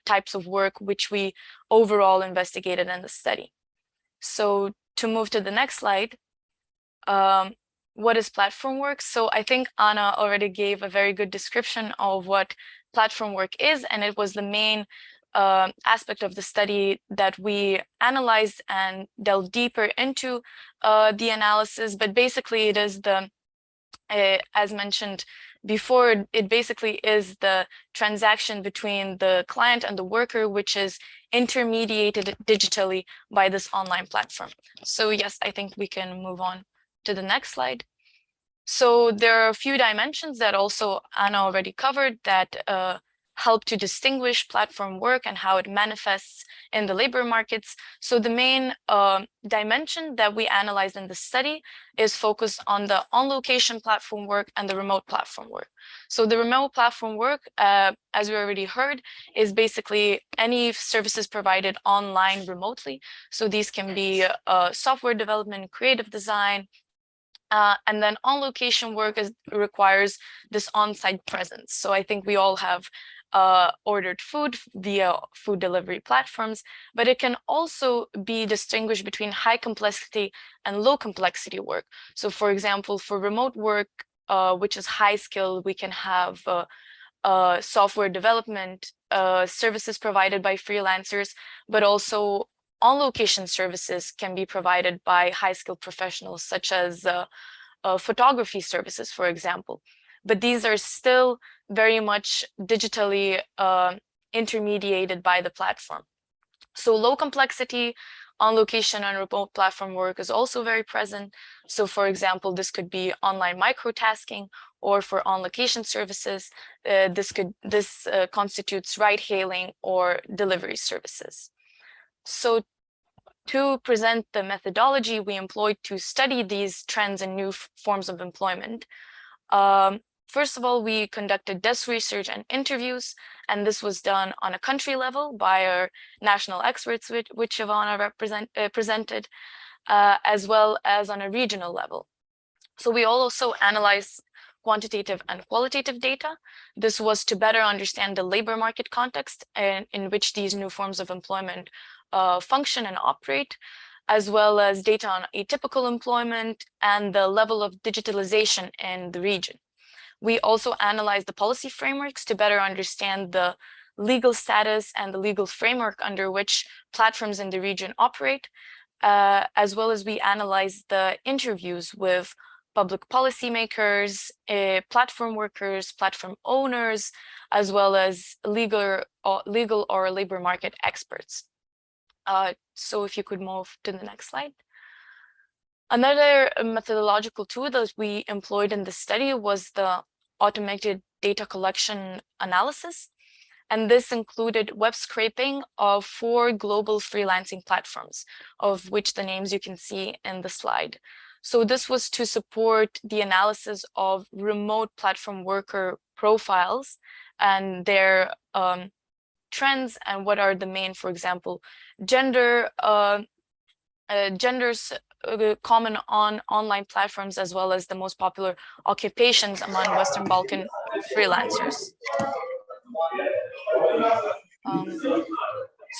types of work, which we overall investigated in the study. So to move to the next slide, what is platform work? So I think Anna already gave a very good description of what platform work is, and it was the main aspect of the study that we analyzed and delved deeper into the analysis. But basically it is the, as mentioned before, it basically is the transaction between the client and the worker, which is intermediated digitally by this online platform. So yes, I think we can move on to the next slide. So there are a few dimensions that also Anna already covered that help to distinguish platform work and how it manifests in the labor markets. So the main dimension that we analyzed in the study is focused on the on-location platform work and the remote platform work. So the remote platform work, as we already heard, is basically any services provided online remotely. So these can be software development, creative design, and then on-location work requires this on-site presence. So I think we all have ordered food via food delivery platforms, but it can also be distinguished between high complexity and low complexity work. So for example, for remote work, which is high skill, we can have software development services provided by freelancers, but also on-location services can be provided by high-skilled professionals, such as photography services, for example. But these are still very much digitally intermediated by the platform. So low complexity on-location and remote platform work is also very present. So for example, this could be online microtasking, or for on-location services, this constitutes ride-hailing or delivery services. So to present the methodology we employed to study these trends and new forms of employment, first of all, we conducted desk research and interviews, and this was done on a country level by our national experts, which Ivana presented, as well as on a regional level. So we also analyzed quantitative and qualitative data. This was to better understand the labor market context in which these new forms of employment function and operate, as well as data on atypical employment and the level of digitalization in the region. We also analyzed the policy frameworks to better understand the legal status and the legal framework under which platforms in the region operate, as well as we analyzed the interviews with public policymakers, platform workers, platform owners, as well as legal or labor market experts. So if you could move to the next slide. Another methodological tool that we employed in the study was the automated data collection analysis. And this included web scraping of 4 global freelancing platforms, of which the names you can see in the slide. So this was to support the analysis of remote platform worker profiles and their trends and what are the main, for example, genders common on online platforms, as well as the most popular occupations among Western Balkan freelancers.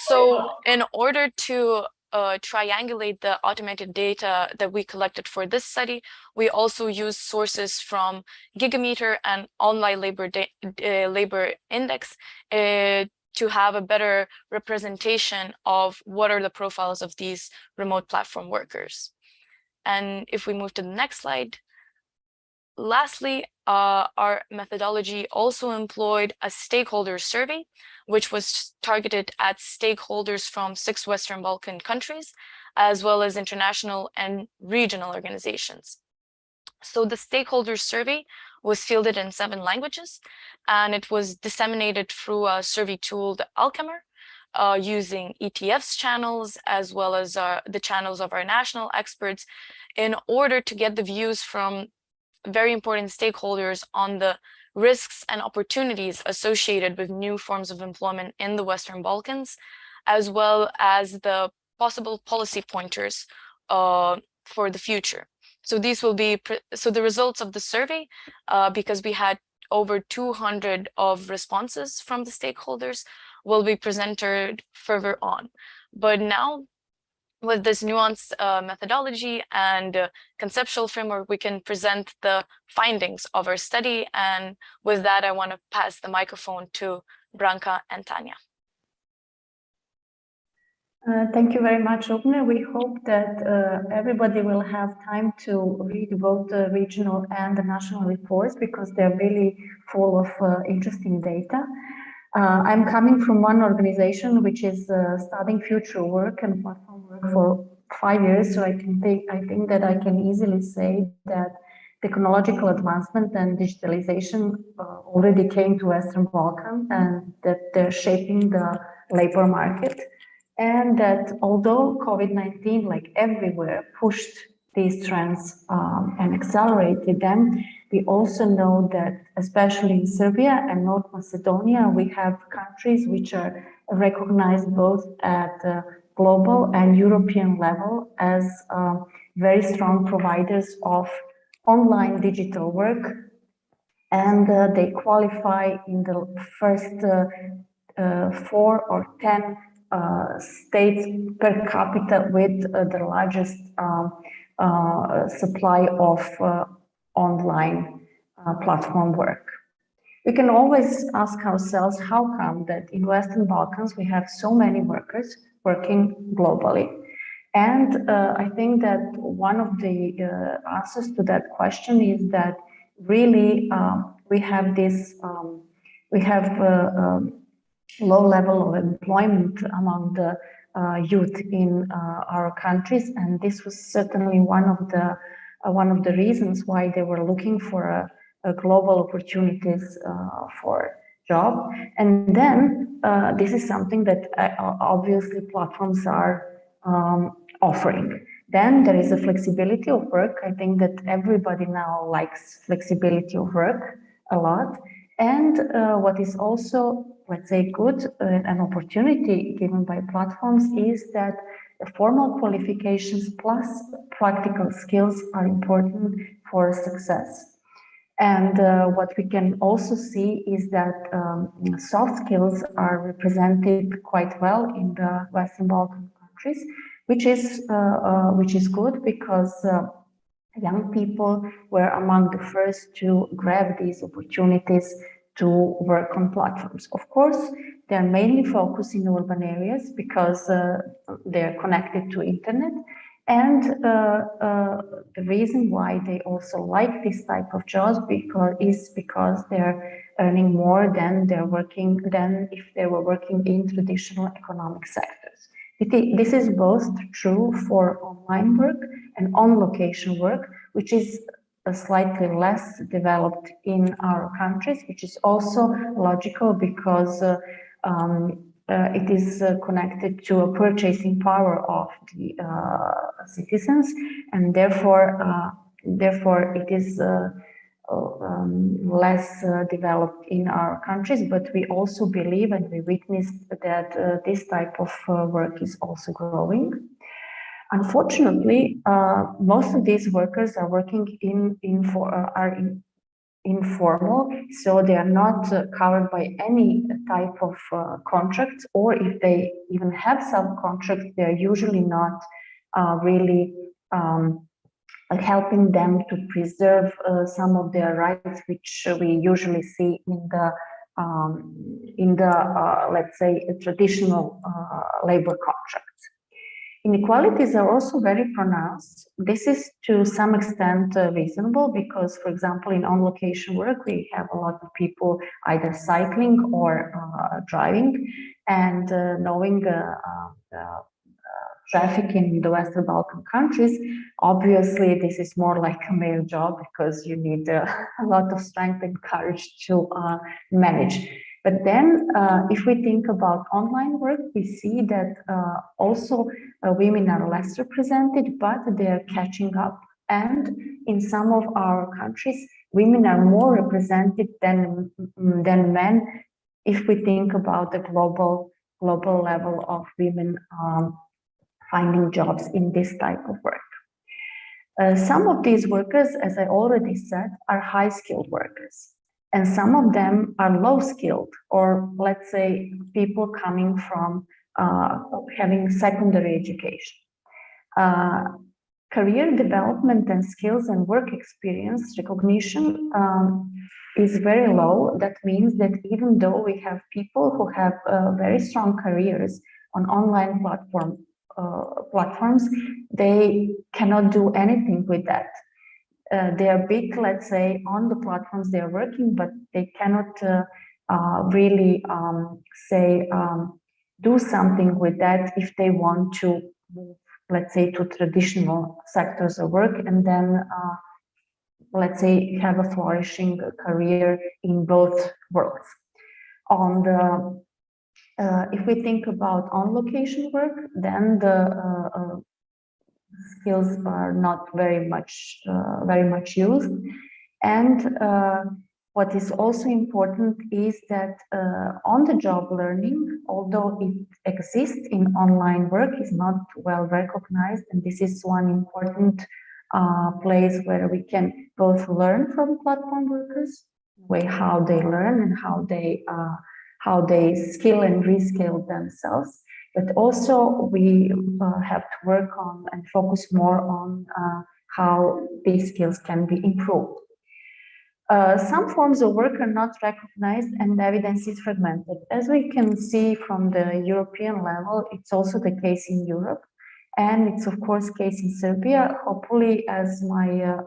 So in order to triangulate the automated data that we collected for this study, we also used sources from Gigameter and Online Labor Index to have a better representation of what are the profiles of these remote platform workers. And if we move to the next slide. Lastly, our methodology also employed a stakeholder survey, which was targeted at stakeholders from 6 Western Balkan countries, as well as international and regional organizations. So the stakeholder survey was fielded in 7 languages, and it was disseminated through a survey tool, the Alchemist, using ETF's channels, as well as the channels of our national experts, in order to get the views from very important stakeholders on the risks and opportunities associated with new forms of employment in the Western Balkans, as well as the possible policy pointers for the future. So these will be, the results of the survey, because we had over 200 of responses from the stakeholders, will be presented further on. But now, with this nuanced methodology and conceptual framework, we can present the findings of our study. And with that, I want to pass the microphone to Branka and Tanya. Thank you very much, Ogne. We hope that everybody will have time to read both the regional and the national reports, because they're really full of interesting data. I'm coming from one organization which is studying future work and platform work for 5 years, so I think that I can easily say that technological advancement and digitalization already came to Western Balkan, and that they're shaping the labor market. And that although COVID-19, like everywhere, pushed these trends and accelerated them, we also know that, especially in Serbia and North Macedonia, we have countries which are recognized both at the global and European level as very strong providers of online digital work. And they qualify in the first 4 or 10 states per capita with the largest supply of online platform work. We can always ask ourselves, how come that in Western Balkans we have so many workers working globally? And I think that one of the answers to that question is that really we have this, low level of employment among the youth in our countries, and this was certainly one of the reasons why they were looking for a global opportunities for job. And then this is something that obviously platforms are offering. Then there is a flexibility of work. I think that everybody now likes flexibility of work a lot. And what is also, let's say, good, an opportunity given by platforms is that formal qualifications plus practical skills are important for success. And what we can also see is that soft skills are represented quite well in the Western Balkan countries, which is good because young people were among the first to grab these opportunities to work on platforms. Of course, they're mainly focused in urban areas because they're connected to internet. And the reason why they also like this type of jobs is because they're earning more than if they were working in traditional economic sectors. This is both true for online work and on-location work, which is slightly less developed in our countries, which is also logical because it is connected to a purchasing power of the citizens, and therefore it is less developed in our countries. But we also believe, and we witnessed that this type of work is also growing. Unfortunately, most of these workers are working informal, so they are not covered by any type of contracts, or if they even have some contracts, they are usually not really helping them to preserve some of their rights, which we usually see in the let's say traditional labor contracts. Inequalities are also very pronounced. This is to some extent reasonable because, for example, in on-location work, we have a lot of people either cycling or driving, and knowing traffic in the Western Balkan countries, obviously this is more like a male job because you need a lot of strength and courage to manage. But then if we think about online work, we see that also women are less represented, but they are catching up. And in some of our countries, women are more represented than men if we think about the global level of women finding jobs in this type of work. Some of these workers, as I already said, are high-skilled workers. And some of them are low-skilled, or let's say people coming from having secondary education. Career development and skills and work experience recognition is very low. That means that even though we have people who have very strong careers on online platforms, they cannot do anything with that. They are big, let's say, on the platforms they are working, but they cannot really do something with that if they want to move, let's say, to traditional sectors of work and then let's say, have a flourishing career in both worlds. On the if we think about on-location work, then the skills are not very much used. And what is also important is that on-the-job learning, although it exists in online work, is not well recognized. And this is one important place where we can both learn from platform workers, way how they learn and how they skill and reskill themselves. But also we have to work on and focus more on how these skills can be improved. Some forms of work are not recognized and evidence is fragmented. As we can see from the European level, it's also the case in Europe. And it's of course case in Serbia. Hopefully, as my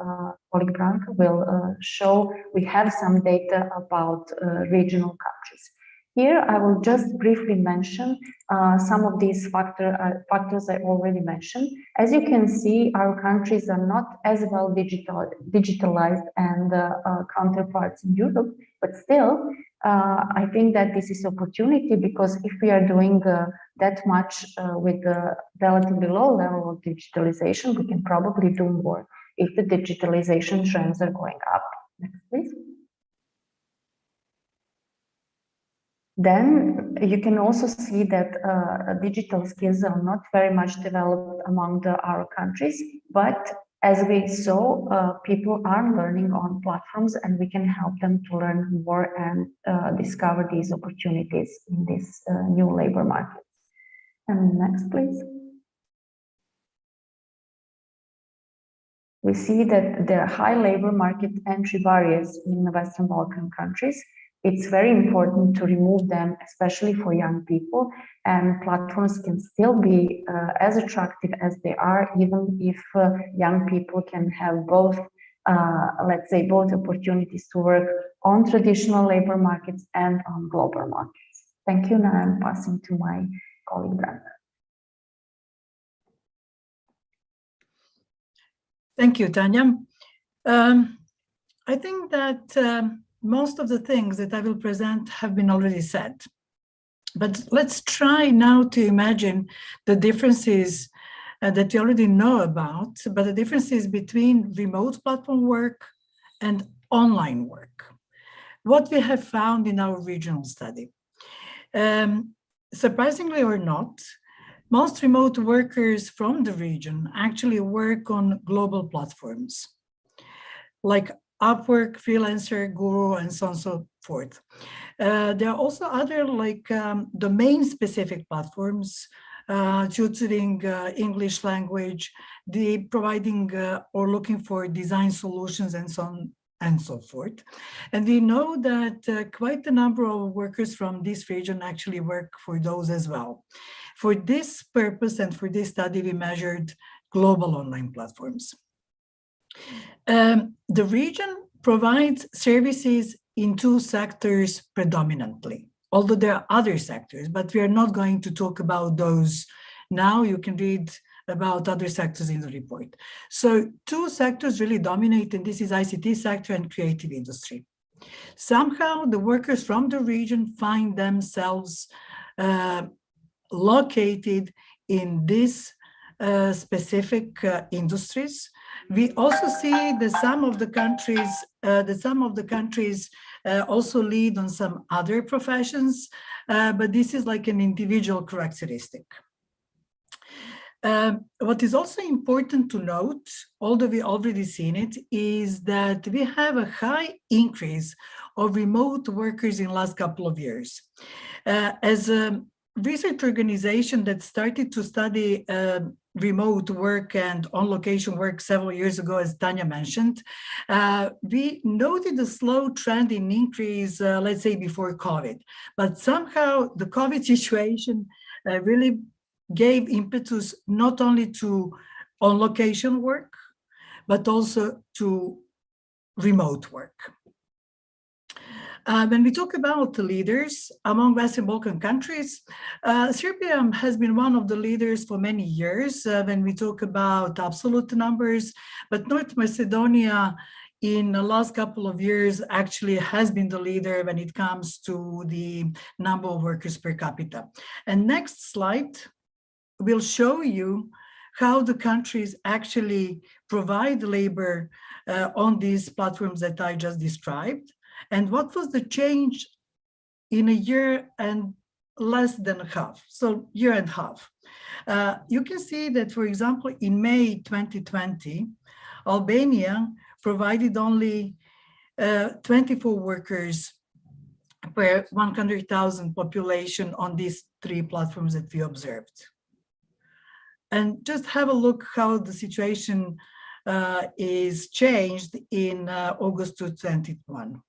colleague Branka will show, we have some data about regional countries. Here, I will just briefly mention some of these factors I already mentioned. As you can see, our countries are not as well digitalized and counterparts in Europe, but still, I think that this is opportunity, because if we are doing that much with a relatively low level of digitalization, we can probably do more if the digitalization trends are going up. Next, please. Then you can also see that digital skills are not very much developed among our countries, but as we saw, people are learning on platforms and we can help them to learn more and discover these opportunities in this new labor market. And next, please. We see that there are high labor market entry barriers in the Western Balkan countries. It's very important to remove them, especially for young people, and platforms can still be as attractive as they are, even if young people can have both, let's say, both opportunities to work on traditional labor markets and on global markets. Thank you. Now I'm passing to my colleague, Branka. Thank you, Tanya. I think that most of the things that I will present have been already said. But let's try now to imagine the differences that you already know about, but the differences between remote platform work and online work. What we have found in our regional study. Surprisingly or not, most remote workers from the region actually work on global platforms, like Upwork, Freelancer, Guru, and so on and so forth. There are also other like domain-specific platforms, tutoring English language, providing or looking for design solutions and so on and so forth. And we know that quite a number of workers from this region actually work for those as well. For this purpose and for this study, we measured global online platforms. The region provides services in two sectors predominantly, although there are other sectors, but we are not going to talk about those now. You can read about other sectors in the report. So two sectors really dominate, and this is ICT sector and creative industry. Somehow the workers from the region find themselves located in these specific industries. We also see that some of the countries also lead on some other professions, but this is like an individual characteristic. What is also important to note, although we already seen it, is that we have a high increase of remote workers in the last couple of years. As a research organization that started to study remote work and on-location work several years ago, as Tanya mentioned, we noted a slow trend in increase, let's say before COVID. But somehow the COVID situation really gave impetus not only to on-location work, but also to remote work. When we talk about the leaders among Western Balkan countries, Serbia has been one of the leaders for many years when we talk about absolute numbers, but North Macedonia in the last couple of years actually has been the leader when it comes to the number of workers per capita. And next slide will show you how the countries actually provide labor on these platforms that I just described, and what was the change in a year and less than half, so year and a half. You can see that, for example, in May 2020, Albania provided only 24 workers per 100,000 population on these 3 platforms that we observed. And just have a look how the situation is changed in August 2021.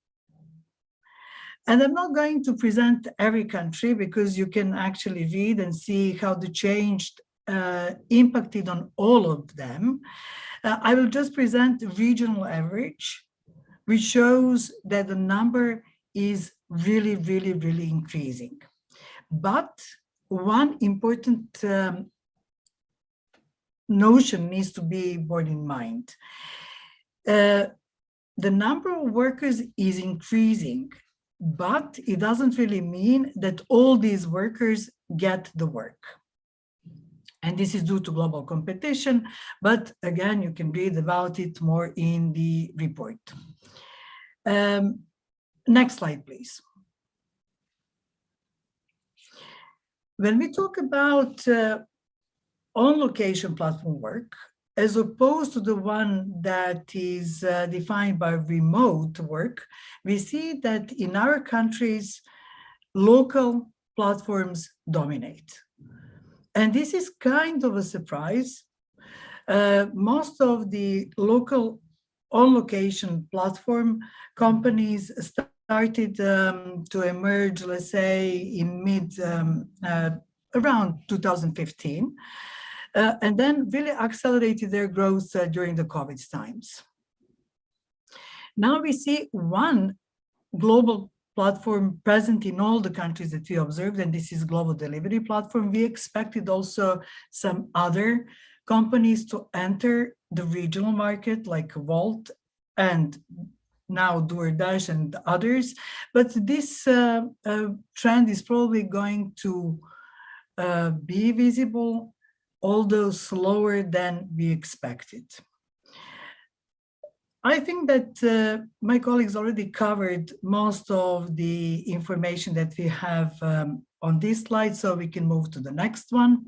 And I'm not going to present every country because you can actually read and see how the change impacted on all of them. I will just present the regional average, which shows that the number is really increasing. But one important notion needs to be borne in mind. The number of workers is increasing, but it doesn't really mean that all these workers get the work. And this is due to global competition, but again, you can read about it more in the report. Next slide, please. When we talk about on-location platform work, as opposed to the one that is defined by remote work, we see that in our countries, local platforms dominate. And this is kind of a surprise. Most of the local on-location platform companies started to emerge, let's say, in around 2015, and then really accelerated their growth during the COVID times. Now we see one global platform present in all the countries that we observed, and this is Global Delivery Platform. We expected also some other companies to enter the regional market like Volt and now DoorDash and others, but this trend is probably going to be visible, although slower than we expected. I think that my colleagues already covered most of the information that we have on this slide, so we can move to the next one.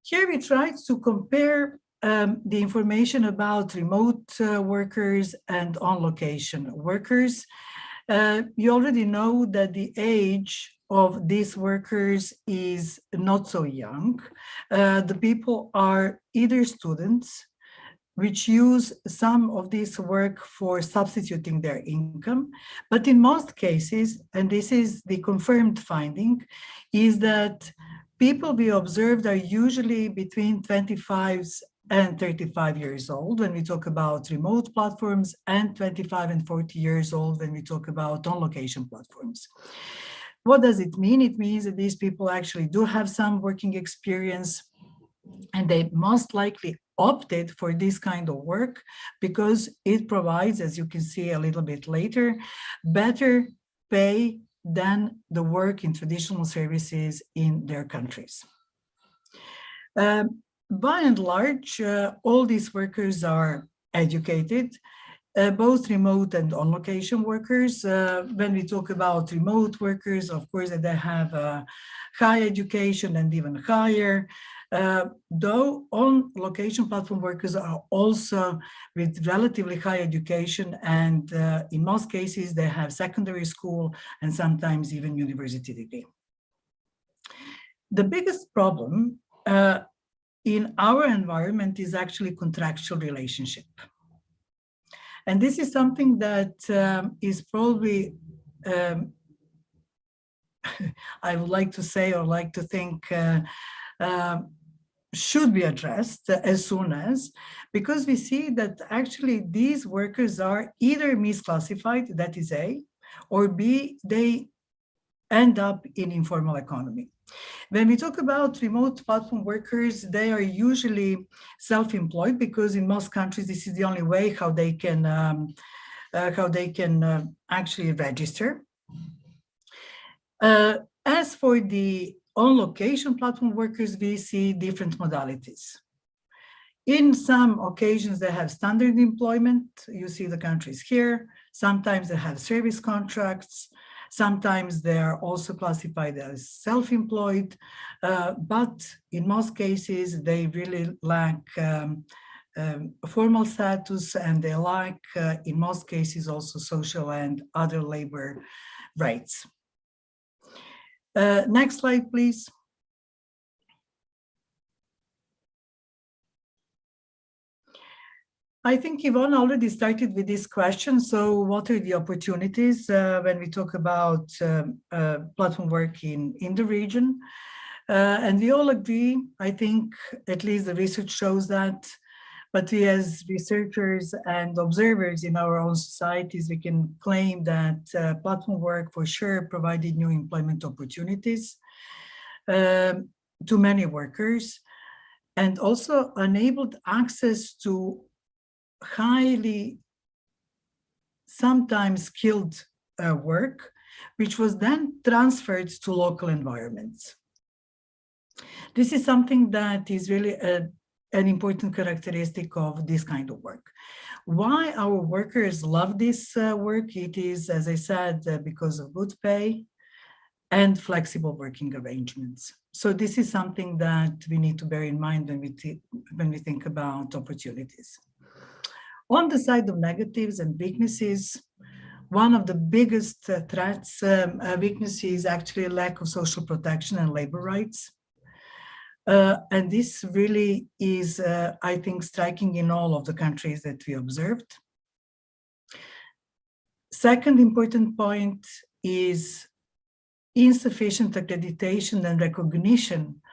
Here we tried to compare the information about remote workers and on-location workers. You already know that the age of these workers is not so young. The people are either students, which use some of this work for substituting their income. But in most cases, and this is the confirmed finding, is that people we observed are usually between 25 and 35 years old when we talk about remote platforms, and 25 and 40 years old when we talk about on-location platforms. What does it mean? It means that these people actually do have some working experience, and they most likely opted for this kind of work because it provides, as you can see a little bit later, better pay than the work in traditional services in their countries. By and large, all these workers are educated, both remote and on-location workers. When we talk about remote workers, of course, they have high education and even higher, though on-location platform workers are also with relatively high education, and in most cases, they have secondary school and sometimes even university degree. The biggest problem in our environment is actually contractual relationship. And this is something that is probably, I would like to say or like to think, should be addressed as soon as, because we see that actually these workers are either misclassified, that is A, or B, they end up in informal economy. When we talk about remote platform workers, they are usually self-employed because in most countries, this is the only way how they can actually register. As for the on-location platform workers, we see different modalities. In some occasions, they have standard employment. You see the countries here. Sometimes they have service contracts. Sometimes they are also classified as self-employed, but in most cases, they really lack formal status, and they lack, in most cases, also social and other labor rights. Next slide, please. I think Yvonne already started with this question. So what are the opportunities when we talk about platform work in the region? And we all agree, I think, at least the research shows that, but we as researchers and observers in our own societies, we can claim that platform work for sure provided new employment opportunities to many workers, and also enabled access to highly, sometimes skilled work, which was then transferred to local environments. This is something that is really an important characteristic of this kind of work. Why our workers love this work? It is, as I said, because of good pay and flexible working arrangements. So this is something that we need to bear in mind when we think about opportunities. On the side of negatives and weaknesses, one of the biggest threats, weaknesses, is actually a lack of social protection and labor rights. And this really is, I think, striking in all of the countries that we observed. Second important point is insufficient accreditation and recognition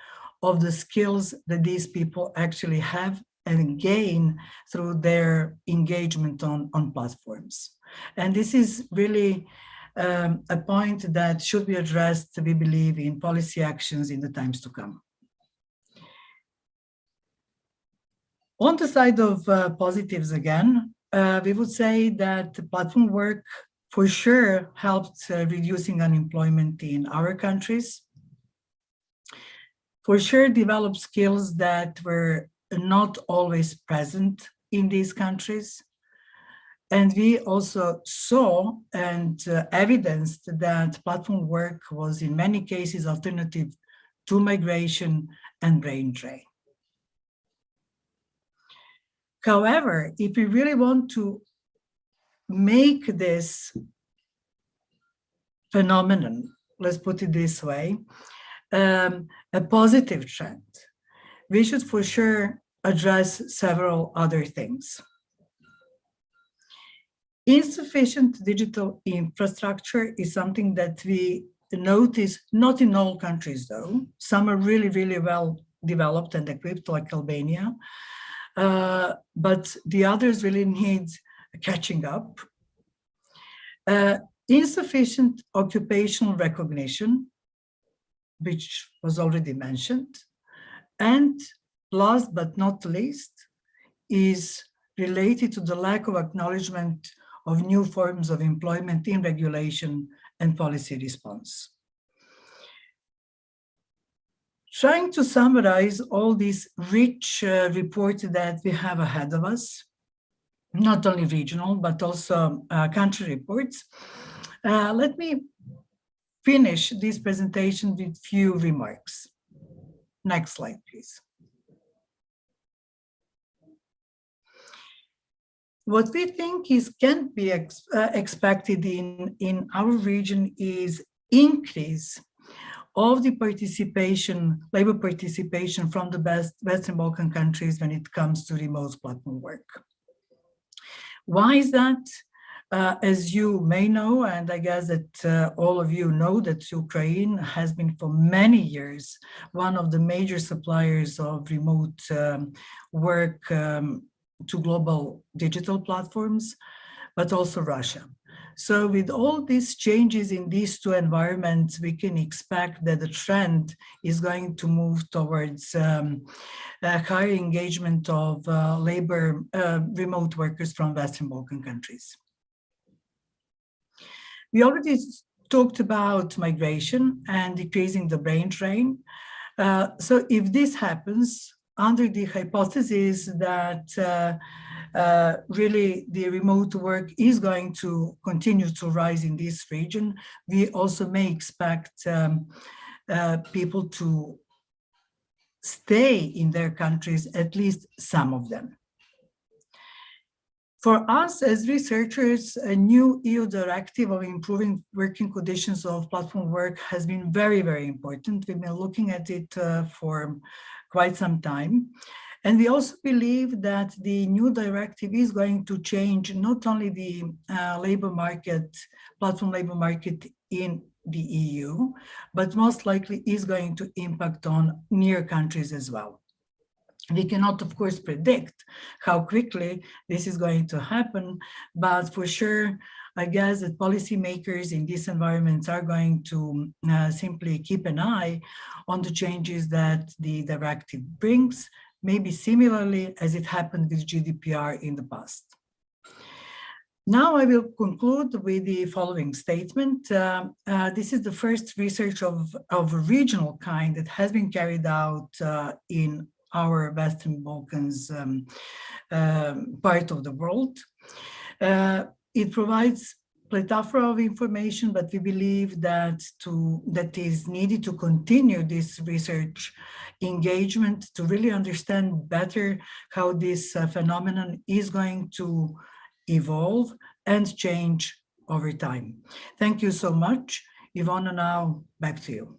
of the skills that these people actually have and gain through their engagement on platforms. And this is really a point that should be addressed, we believe, in policy actions in the times to come. On the side of positives again, we would say that platform work for sure helped reducing unemployment in our countries. For sure developed skills that were not always present in these countries. And we also saw and evidenced that platform work was in many cases alternative to migration and brain drain. However, if we really want to make this phenomenon, let's put it this way, a positive trend, we should for sure address several other things. Insufficient digital infrastructure is something that we notice, not in all countries though. Some are really, really well developed and equipped, like Albania, but the others really need catching up. Insufficient occupational recognition, which was already mentioned. And last but not least, is related to the lack of acknowledgement of new forms of employment in regulation and policy response. Trying to summarize all these rich reports that we have ahead of us, not only regional, but also country reports, let me finish this presentation with few remarks. Next slide, please. What we think can be expected in our region is increase of the participation, labor participation from the Western Balkan countries when it comes to remote platform work. Why is that? As you may know, and I guess that all of you know, that Ukraine has been for many years one of the major suppliers of remote work to global digital platforms, but also Russia. So with all these changes in these two environments, we can expect that the trend is going to move towards higher engagement of remote workers from Western Balkan countries. We already talked about migration and decreasing the brain drain. So if this happens, under the hypothesis that really the remote work is going to continue to rise in this region, we also may expect people to stay in their countries, at least some of them. For us as researchers, a new EU directive of improving working conditions of platform work has been very, very important. We've been looking at it for quite some time. And we also believe that the new directive is going to change not only the labor market, platform labor market in the EU, but most likely is going to impact on near countries as well. We cannot, of course, predict how quickly this is going to happen, but for sure, I guess that policymakers in these environments are going to simply keep an eye on the changes that the directive brings, maybe similarly as it happened with GDPR in the past. Now I will conclude with the following statement. This is the first research of a regional kind that has been carried out in our Western Balkans part of the world. It provides plethora of information, but we believe that that is needed to continue this research engagement to really understand better how this phenomenon is going to evolve and change over time. Thank you so much. Ivona, now back to you.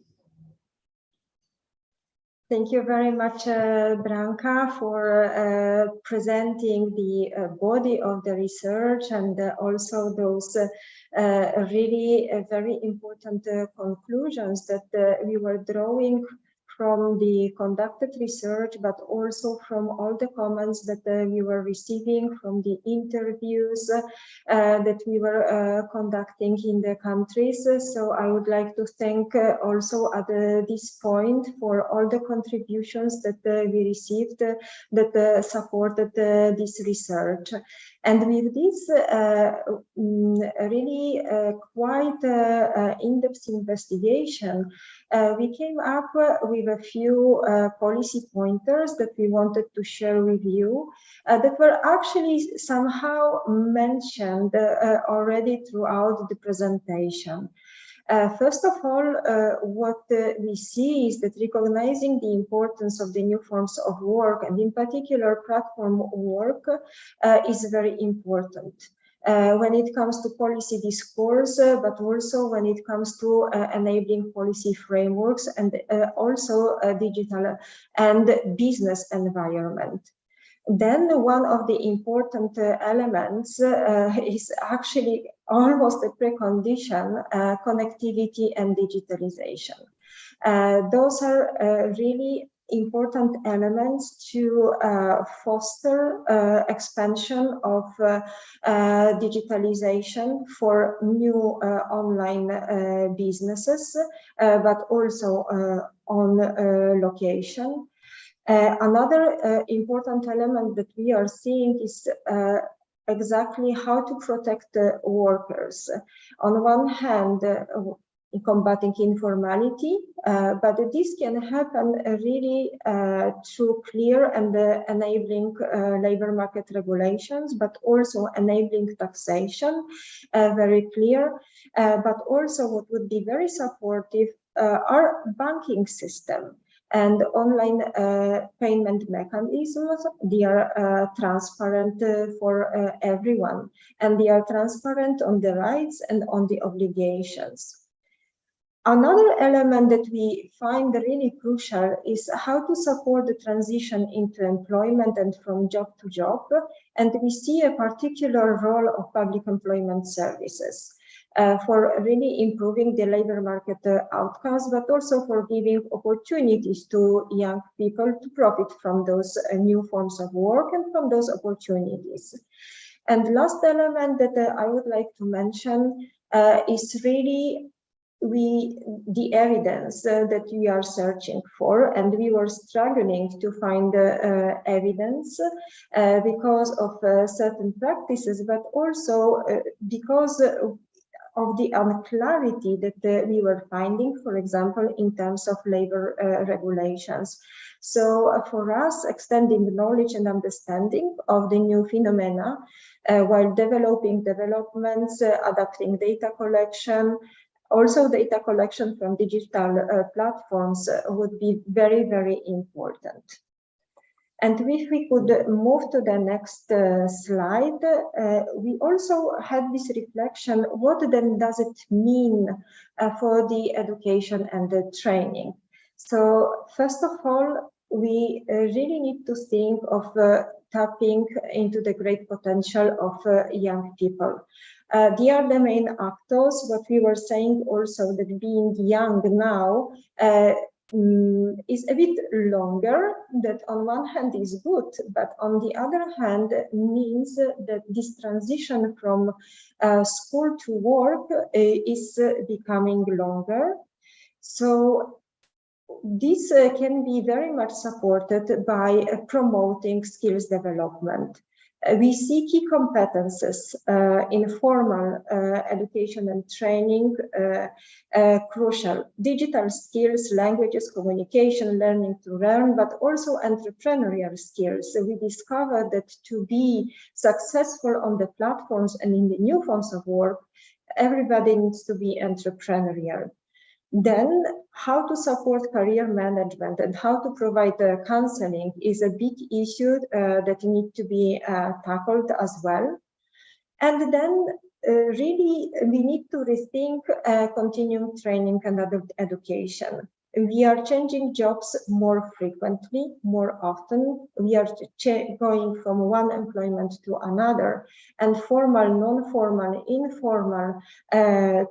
Thank you very much, Branka, for presenting the body of the research and also those really very important conclusions that we were drawing from the conducted research, but also from all the comments that we were receiving from the interviews that we were conducting in the countries. So I would like to thank also at this point for all the contributions that we received that supported this research. And with this really quite in-depth investigation, we came up with a few policy pointers that we wanted to share with you that were actually somehow mentioned already throughout the presentation. First of all, what we see is that recognizing the importance of the new forms of work, and in particular platform work, is very important. When it comes to policy discourse, but also when it comes to enabling policy frameworks and also digital and business environment. Then one of the important elements is actually almost a precondition, connectivity and digitalization. Those are really important elements to foster expansion of digitalization for new online businesses, but also on location. Another important element that we are seeing is exactly how to protect workers. On one hand, combating informality, but this can happen really through clear and enabling labor market regulations, but also enabling taxation, very clear. But also what would be very supportive are banking system and online payment mechanisms. They are transparent for everyone, and they are transparent on the rights and on the obligations. Another element that we find really crucial is how to support the transition into employment and from job to job. And we see a particular role of public employment services for really improving the labor market outcomes, but also for giving opportunities to young people to profit from those new forms of work and from those opportunities. And last element that I would like to mention is really the evidence that we are searching for, and we were struggling to find evidence because of certain practices, but also because of the unclarity that we were finding, for example, in terms of labor regulations. So for us, extending knowledge and understanding of the new phenomena while developing developments, adapting data collection, also data collection from digital platforms would be very, very important. And if we could move to the next slide, we also had this reflection, what then does it mean for the education and the training? So first of all, we really need to think of tapping into the great potential of young people. They are the main actors, but we were saying also that being young now is a bit longer, that on one hand is good, but on the other hand means that this transition from school to work is becoming longer. So this can be very much supported by promoting skills development. We see key competences in formal education and training crucial. Digital skills, languages, communication, learning to learn, but also entrepreneurial skills. So we discovered that to be successful on the platforms and in the new forms of work, everybody needs to be entrepreneurial. Then how to support career management and how to provide counseling is a big issue that need to be tackled as well. And then really we need to rethink continuing training and adult education. We are changing jobs more frequently, more often. We are going from one employment to another, and formal, non-formal, informal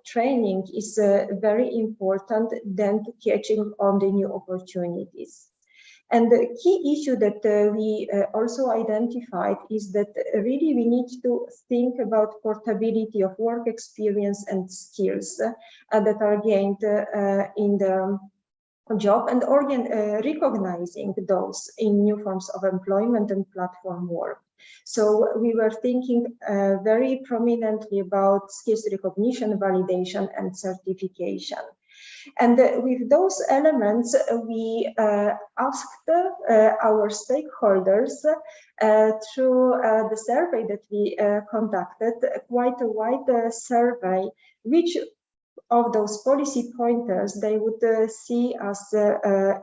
training is very important then to catching on the new opportunities. And the key issue that we also identified is that really we need to think about portability of work experience and skills that are gained in the job, and recognizing those in new forms of employment and platform work. So we were thinking very prominently about skills recognition, validation, and certification. And with those elements, we asked our stakeholders through the survey that we conducted, quite a wide survey, which of those policy pointers they would see as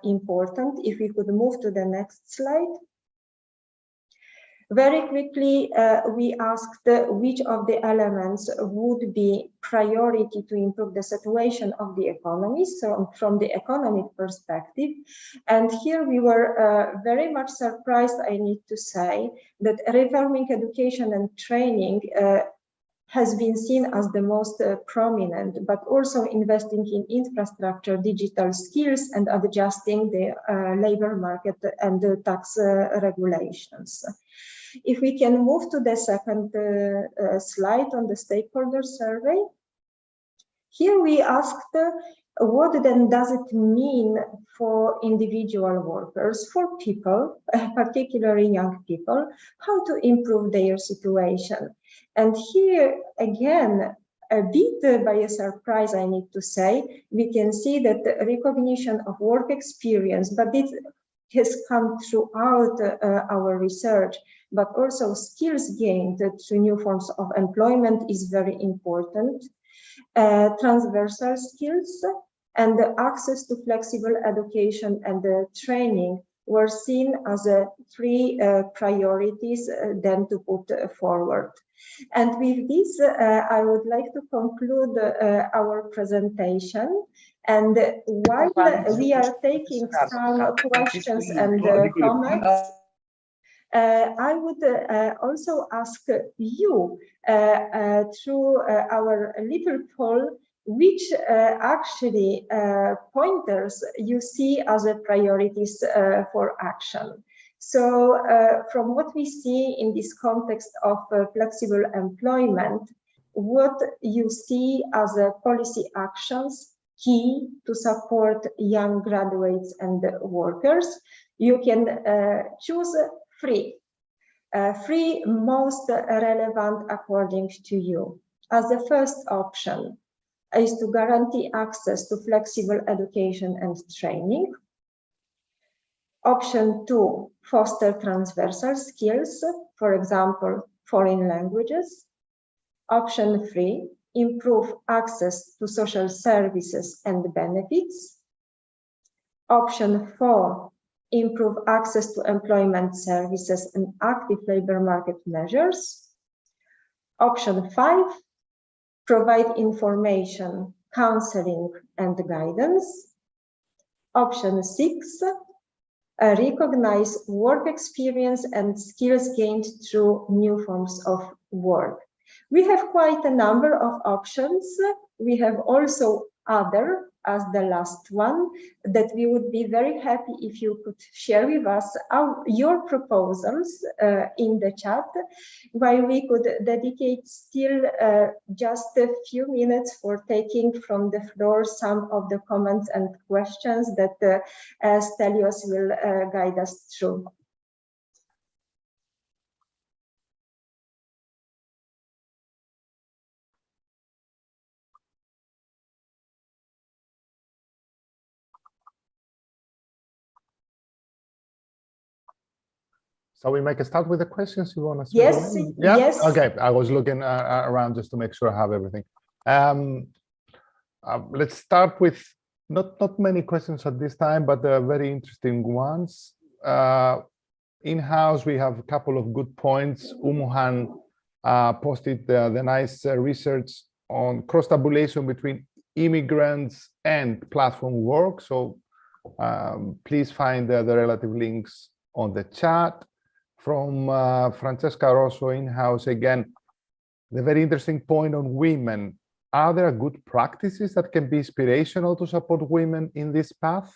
important. If we could move to the next slide. Very quickly, we asked which of the elements would be priority to improve the situation of the economy, so from the economic perspective. And here we were very much surprised, I need to say, that reforming education and training has been seen as the most prominent, but also investing in infrastructure, digital skills, and adjusting the labor market and the tax regulations. If we can move to the second slide on the stakeholder survey. Here we asked what then does it mean for individual workers, for people, particularly young people, how to improve their situation. And here again, a bit by a surprise, I need to say, we can see that the recognition of work experience, but it has come throughout our research, but also skills gained through new forms of employment is very important. Transversal skills and the access to flexible education and training were seen as three priorities then to put forward. And with this, I would like to conclude our presentation. And while we are taking some questions and comments, I would also ask you through our little poll, which actually pointers you see as a priorities for action. So from what we see in this context of flexible employment, what you see as policy actions key to support young graduates and workers, you can choose three most relevant according to you. As the first option is to guarantee access to flexible education and training. Option 2, foster transversal skills, for example, foreign languages. Option 3, improve access to social services and benefits. Option 4, improve access to employment services and active labor market measures. Option 5, provide information, counseling, and guidance. Option 6, recognize work experience and skills gained through new forms of work. We have quite a number of options. We have also other as the last one that we would be very happy if you could share with us your proposals in the chat, while we could dedicate still just a few minutes for taking from the floor some of the comments and questions that Stelios will guide us through. So we make a start with the questions you want to Yes, yeah? Yes. Okay, I was looking around just to make sure I have everything. Let's start with not many questions at this time, but very interesting ones. In-house, we have a couple of good points. Umuhan posted the nice research on cross-tabulation between immigrants and platform work. So please find the relative links on the chat. From Francesca Rosso, in-house, again, the very interesting point on women. Are there good practices that can be inspirational to support women in this path?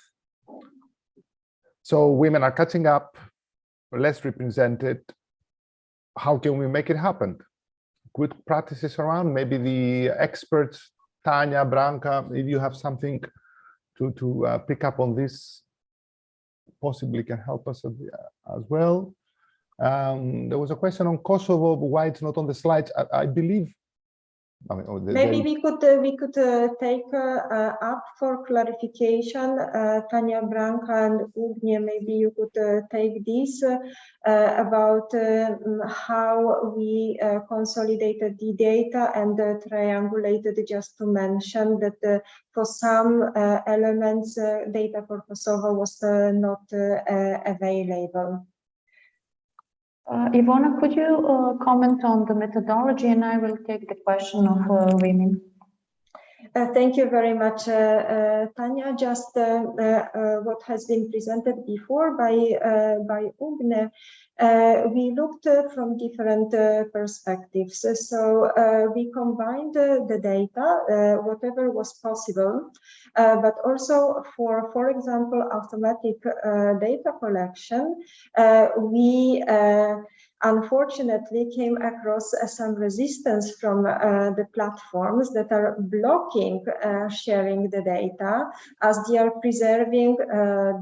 So women are catching up, less represented. How can we make it happen? Good practices around, maybe the experts, Tanya, Branka, if you have something to pick up on this, possibly can help us as well. There was a question on Kosovo, why it's not on the slides. I believe. Maybe we could take up for clarification, Tanya, Branka, and Ugne. Maybe you could take this about how we consolidated the data and triangulated. Just to mention that for some elements, data for Kosovo was not available. Ivona, could you comment on the methodology, and I will take the question of women. Thank you very much, Tanya. Just what has been presented before by Ugne. We looked from different perspectives. So we combined the data, whatever was possible, but also for example, automatic data collection, we unfortunately came across some resistance from the platforms that are blocking sharing the data, as they are preserving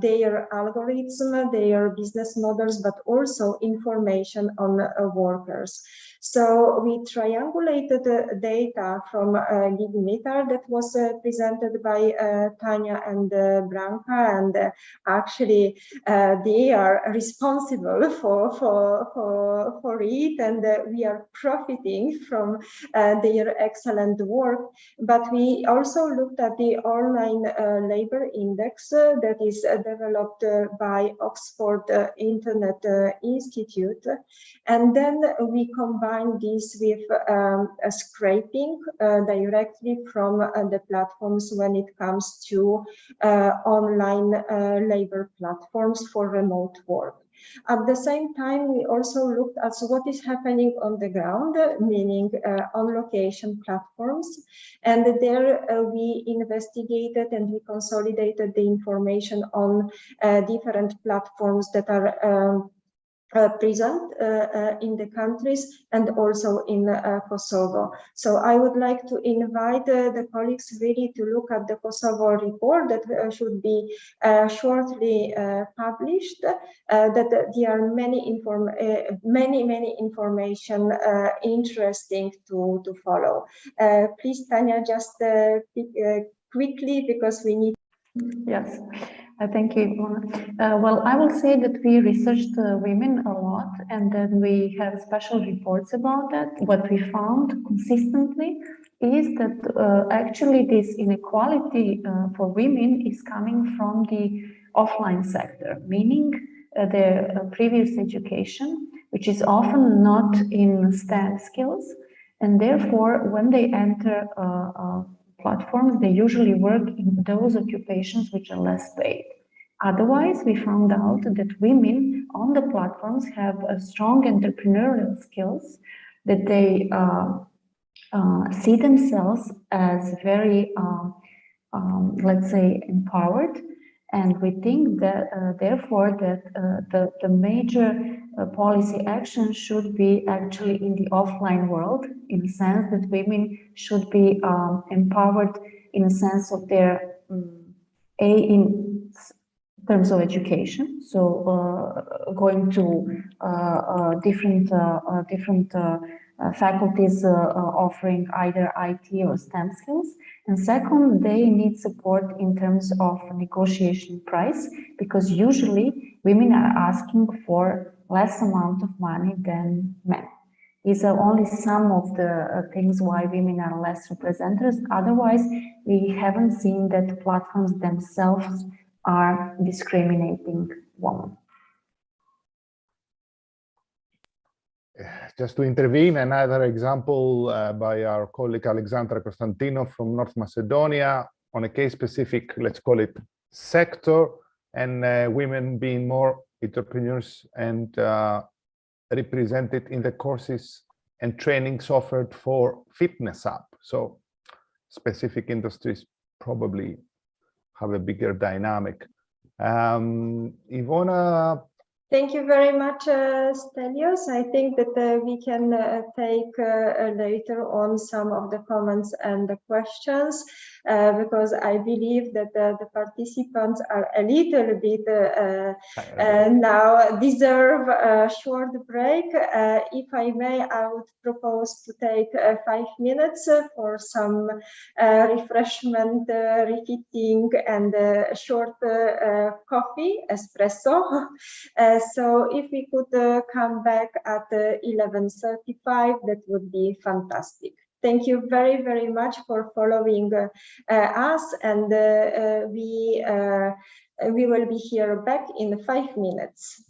their algorithm, their business models, but also information on workers. So we triangulated the data from GigMeter that was presented by Tanya and Branka, and actually they are responsible for it, and we are profiting from their excellent work. But we also looked at the online labor index that is developed by Oxford Internet Institute, and then we combine this with a scraping directly from the platforms when it comes to online labor platforms for remote work. At the same time, we also looked at what is happening on the ground, meaning on location platforms. And there we investigated and we consolidated the information on different platforms that are present in the countries and also in Kosovo. So I would like to invite the colleagues really to look at the Kosovo report that should be shortly published, that there are many information interesting to follow. Please, Tanya, just quickly, because we need. Yes, thank you. Well, I will say that we researched women a lot, and then we have special reports about that. What we found consistently is that actually this inequality for women is coming from the offline sector, meaning their previous education, which is often not in STEM skills, and therefore when they enter platforms, they usually work in those occupations which are less paid. Otherwise, we found out that women on the platforms have a strong entrepreneurial skills, that they see themselves as very, let's say, empowered. And we think that, therefore, that the major policy action should be actually in the offline world, in the sense that women should be empowered in a sense of their in terms of education. So going to different faculties offering either IT or STEM skills. And second, they need support in terms of negotiation price, because usually women are asking for less amount of money than men. These are only some of the things why women are less represented. Otherwise, we haven't seen that platforms themselves are discriminating women. Just to intervene, another example by our colleague Alexandra Constantino from North Macedonia on a case-specific, let's call it, sector, and women being more entrepreneurs and represented in the courses and trainings offered for fitness app. So specific industries probably have a bigger dynamic. Ivona. Thank you very much, Stelios. I think that we can take later on some of the comments and the questions, because I believe that the participants are a little bit now deserve a short break. If I may, I would propose to take 5 minutes for some refreshment, refitting, and a short coffee, espresso. So if we could come back at 11:35, that would be fantastic. Thank you very, very much for following us, and we will be here back in 5 minutes.